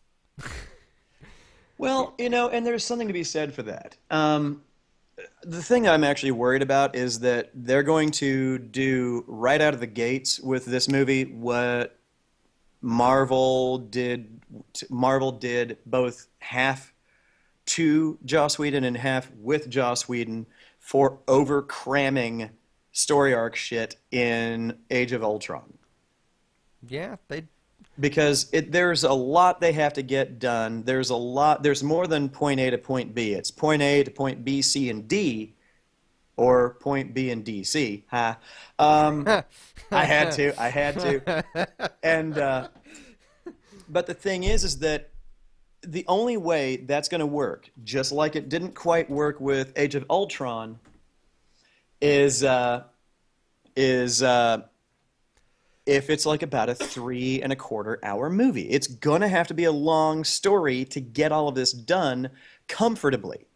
Well, and there's something to be said for that. The thing I'm actually worried about is that they're going to do right out of the gates with this movie what Marvel did. Marvel did both half to Joss Whedon and half with Joss Whedon for over cramming story arc shit in Age of Ultron. yeah, they Because there's a lot they have to get done. There's more than point A to point B. It's point A to point B, C, and D, or point B and D, C. Ha. I had to. And, but the thing is that the only way that's going to work, just like it didn't quite work with Age of Ultron, is is if it's like about a 3.25 hour movie. It's gonna have to be a long story to get all of this done comfortably.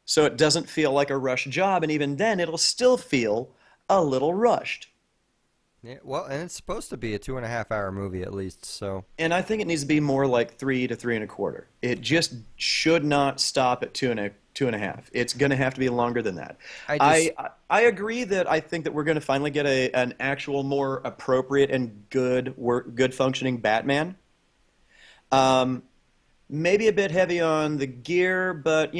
So it doesn't feel like a rush job, and even then it'll still feel a little rushed. yeah, well, and it's supposed to be a 2.5 hour movie at least, so And I think it needs to be more like 3 to 3.25. It just should not stop at two and a half. It's going to have to be longer than that. I just I agree that I think that we're going to finally get an actual more appropriate and good functioning Batman. Um, Maybe a bit heavy on the gear, but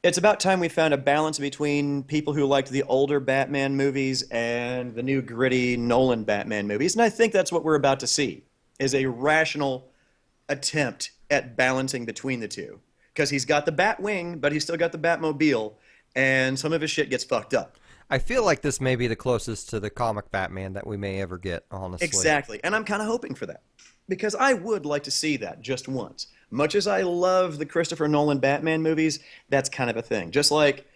it's about time we found a balance between people who liked the older Batman movies and the new gritty Nolan Batman movies. And I think that's what we're about to see, is a rational attempt at balancing between the two. Because he's got the Batwing, but he's still got the Batmobile, and some of his shit gets fucked up. I feel like this may be the closest to the comic Batman that we may ever get, honestly. Exactly. And I'm kind of hoping for that. Because I would like to see that just once. Much as I love the Christopher Nolan Batman movies, that's kind of a thing. Just like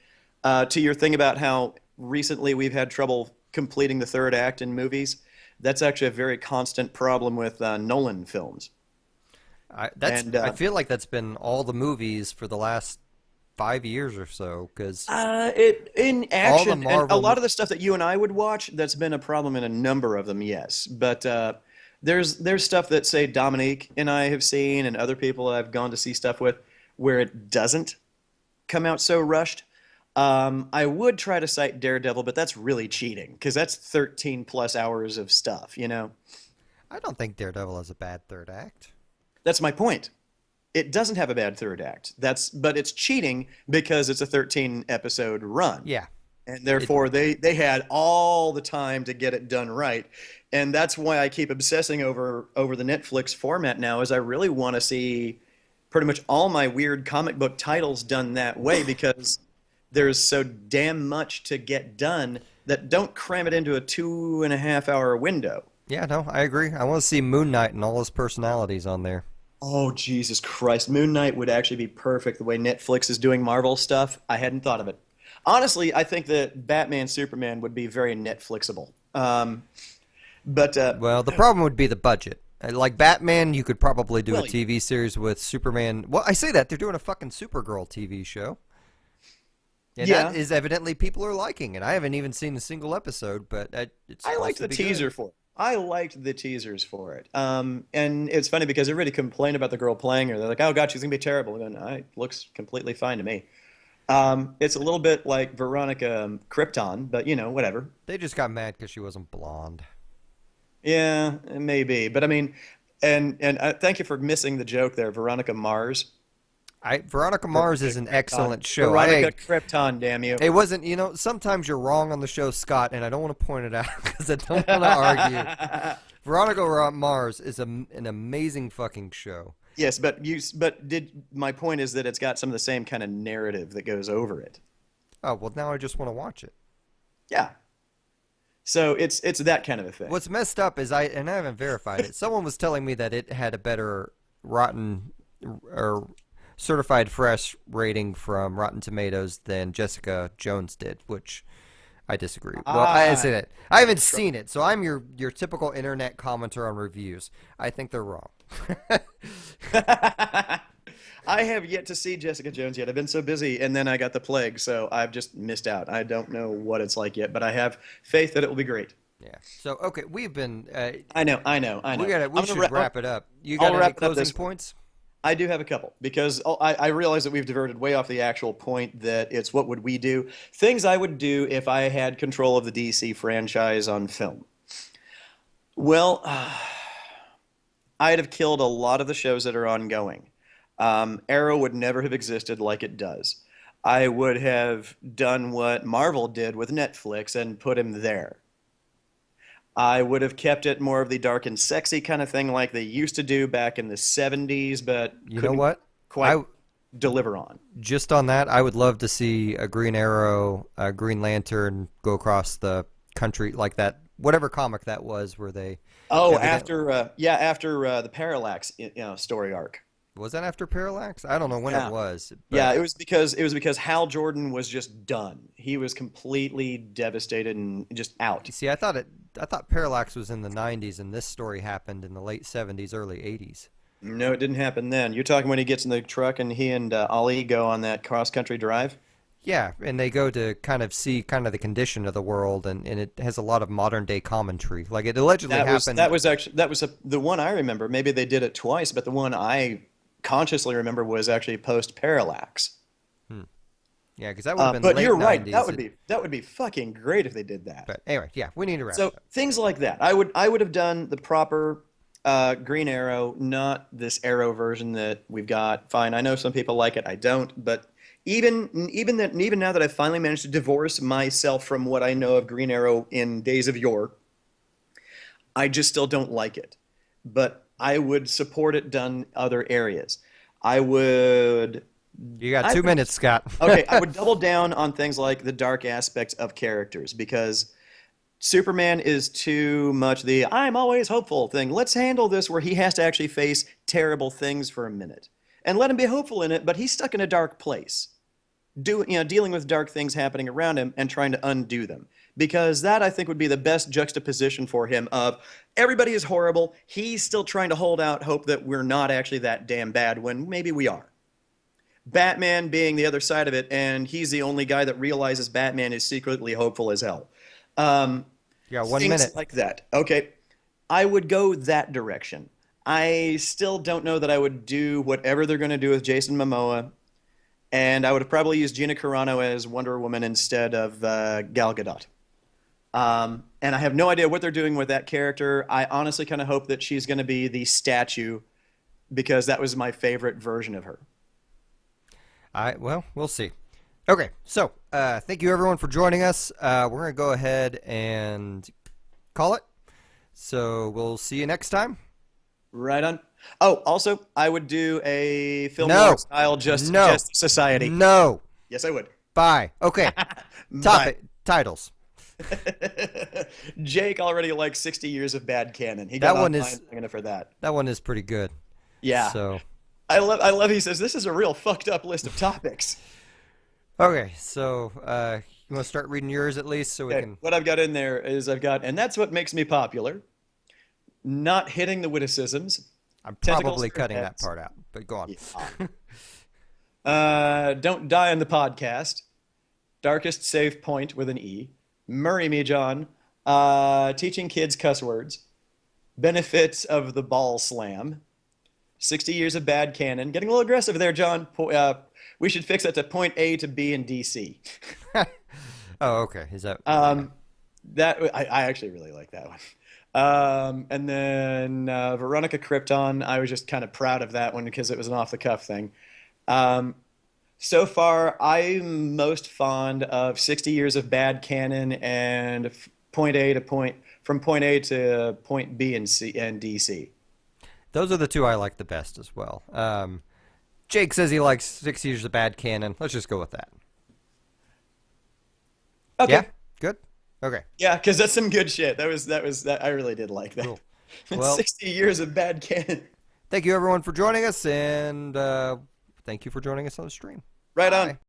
to your thing about how recently we've had trouble completing the third act in movies, that's actually a very constant problem with Nolan films. I feel like that's been all the movies for the last 5 years or so, because It in all the action and a Marvel. lot of the stuff that you and I would watch, that's been a problem in a number of them, yes. But there's stuff that say Dominique and I have seen, and other people I've gone to see stuff with, where it doesn't come out so rushed. I would try to cite Daredevil, but that's really cheating because that's 13 plus hours of stuff. I don't think Daredevil has a bad third act. That's my point. It doesn't have a bad third act. But it's cheating because it's a 13 episode run. Yeah, And it, therefore they had all the time to get it done right. And that's why I keep obsessing over the Netflix format now, is I really want to see pretty much all my weird comic book titles done that way, because there's so damn much to get done that don't cram it into a 2.5 hour window. yeah, no, I agree. I want to see Moon Knight and all his personalities on there. Oh, Jesus Christ. Moon Knight would actually be perfect the way Netflix is doing Marvel stuff. I hadn't thought of it. Honestly, I think that Batman Superman would be very Netflixable. But Well, the problem would be the budget. Like Batman, you could probably do a well, TV series with Superman. Well, I say that they're doing a fucking Supergirl TV show, and that yeah, is evidently people are liking it. I haven't even seen a single episode, but it's I supposed liked to the be good. teaser for it. I liked the teasers for it. And it's funny because everybody complained about the girl playing her. They're like, "Oh God, she's gonna be terrible." And then, it looks completely fine to me. It's a little bit like Veronica Krypton, but whatever. They just got mad because she wasn't blonde. Yeah, maybe. But I mean, and thank you for missing the joke there, Veronica Mars. Veronica Mars is Veronica an Krypton. excellent show. Veronica Krypton, damn you. It wasn't, sometimes you're wrong on the show, Scott, and I don't want to point it out because I don't want to argue. Veronica Mars is an amazing fucking show. Yes, but my point is that it's got some of the same kind of narrative that goes over it. Oh, well, now I just want to watch it. Yeah. So it's that kind of a thing. What's messed up is I haven't verified it. Someone was telling me that it had a better rotten or certified fresh rating from Rotten Tomatoes than Jessica Jones did, which I disagree. Well, I say that. I haven't seen it, so I'm your typical internet commenter on reviews. I think they're wrong. I have yet to see Jessica Jones yet. I've been so busy, and then I got the plague, so I've just missed out. I don't know what it's like yet, but I have faith that it will be great. Yeah. So okay, we've been. I know. We should wrap it up. You got any closing points? I do have a couple because I realize that we've diverted way off the actual point that it's what would we do. Things I would do if I had control of the DC franchise on film. Well, I'd have killed a lot of the shows that are ongoing. Arrow would never have existed like it does. I would have done what Marvel did with Netflix and put him there. I would have kept it more of the dark and sexy kind of thing like they used to do back in the 70s, but you know what? Quite deliver on. Just on that, I would love to see a Green Arrow, a Green Lantern go across the country like that, whatever comic that was where they... Oh, after the Parallax story arc. Was that after Parallax? I don't know when it was. But... Yeah, it was because Hal Jordan was just done. He was completely devastated and just out. See, I thought Parallax was in the 90s and this story happened in the late 70s, early 80s. No, it didn't happen then. You're talking when he gets in the truck and he and Ali go on that cross-country drive? Yeah, and they go to kind of see kind of the condition of the world, and it has a lot of modern-day commentary. Like, it allegedly happened... That was the one I remember. Maybe they did it twice, but the one I consciously remember was actually post-Parallax. Yeah, because that would have been but late you're right. 90s. That would be fucking great if they did that. But anyway, yeah, we need to wrap it So up. things like that. I would have done the proper Green Arrow, not this Arrow version that we've got. Fine, I know some people like it. I don't. But even now that I've finally managed to divorce myself from what I know of Green Arrow in days of yore, I just still don't like it. But I would support it done other areas. I would... You got 2 minutes, Scott. Okay, I would double down on things like the dark aspects of characters because Superman is too much the I'm always hopeful thing. Let's handle this where he has to actually face terrible things for a minute. And let him be hopeful in it, but he's stuck in a dark place. Dealing with dark things happening around him and trying to undo them. Because that, I think, would be the best juxtaposition for him of everybody is horrible, he's still trying to hold out hope that we're not actually that damn bad when maybe we are. Batman being the other side of it, and he's the only guy that realizes Batman is secretly hopeful as hell. Yeah, 1 things minute. like that. Okay, I would go that direction. I still don't know that I would do whatever they're going to do with Jason Momoa, and I would have probably used Gina Carano as Wonder Woman instead of Gal Gadot. And I have no idea what they're doing with that character. I honestly kind of hope that she's going to be the statue because that was my favorite version of her. Well, we'll see. Okay, so thank you everyone for joining us. We're going to go ahead and call it. So we'll see you next time. Right on. Oh, also, I would do a film No. style just Society. No. Yes, I would. Bye. Okay. Topic. Titles. Jake already likes 60 Years of Bad Canon. He That got one online is- for that. That one is pretty good. Yeah. So, I love he says this is a real fucked up list of topics. okay. So, you want to start reading yours at least so we Okay, can... what I've got in there is and that's what makes me popular. Not hitting the witticisms. I'm Tentacles probably for cutting that heads. part out, but go on. Don't die on the podcast. Darkest save point with an E. Murray me, John. Teaching kids cuss words. Benefits of the ball slam. 60 Years of Bad Canon. Getting a little aggressive there, John. We should fix that to point A to B in DC. Oh, okay. Is that okay? Um, I actually really like that one. And then Veronica Krypton, I was just kind of proud of that one because it was an off the cuff thing. Um, so far, I'm most fond of 60 Years of Bad Canon and point A to point from point A to point B and C and DC. Those are the two I like the best as well. Jake says he likes 6 Years of Bad Canon. Let's just go with that. Yeah, Okay. good. Okay, Yeah, because that's some good shit. That I really did like that. cool. Well, 60 Years of Bad Canon. thank you everyone for joining us, and thank you for joining us on the stream. Right on. Bye.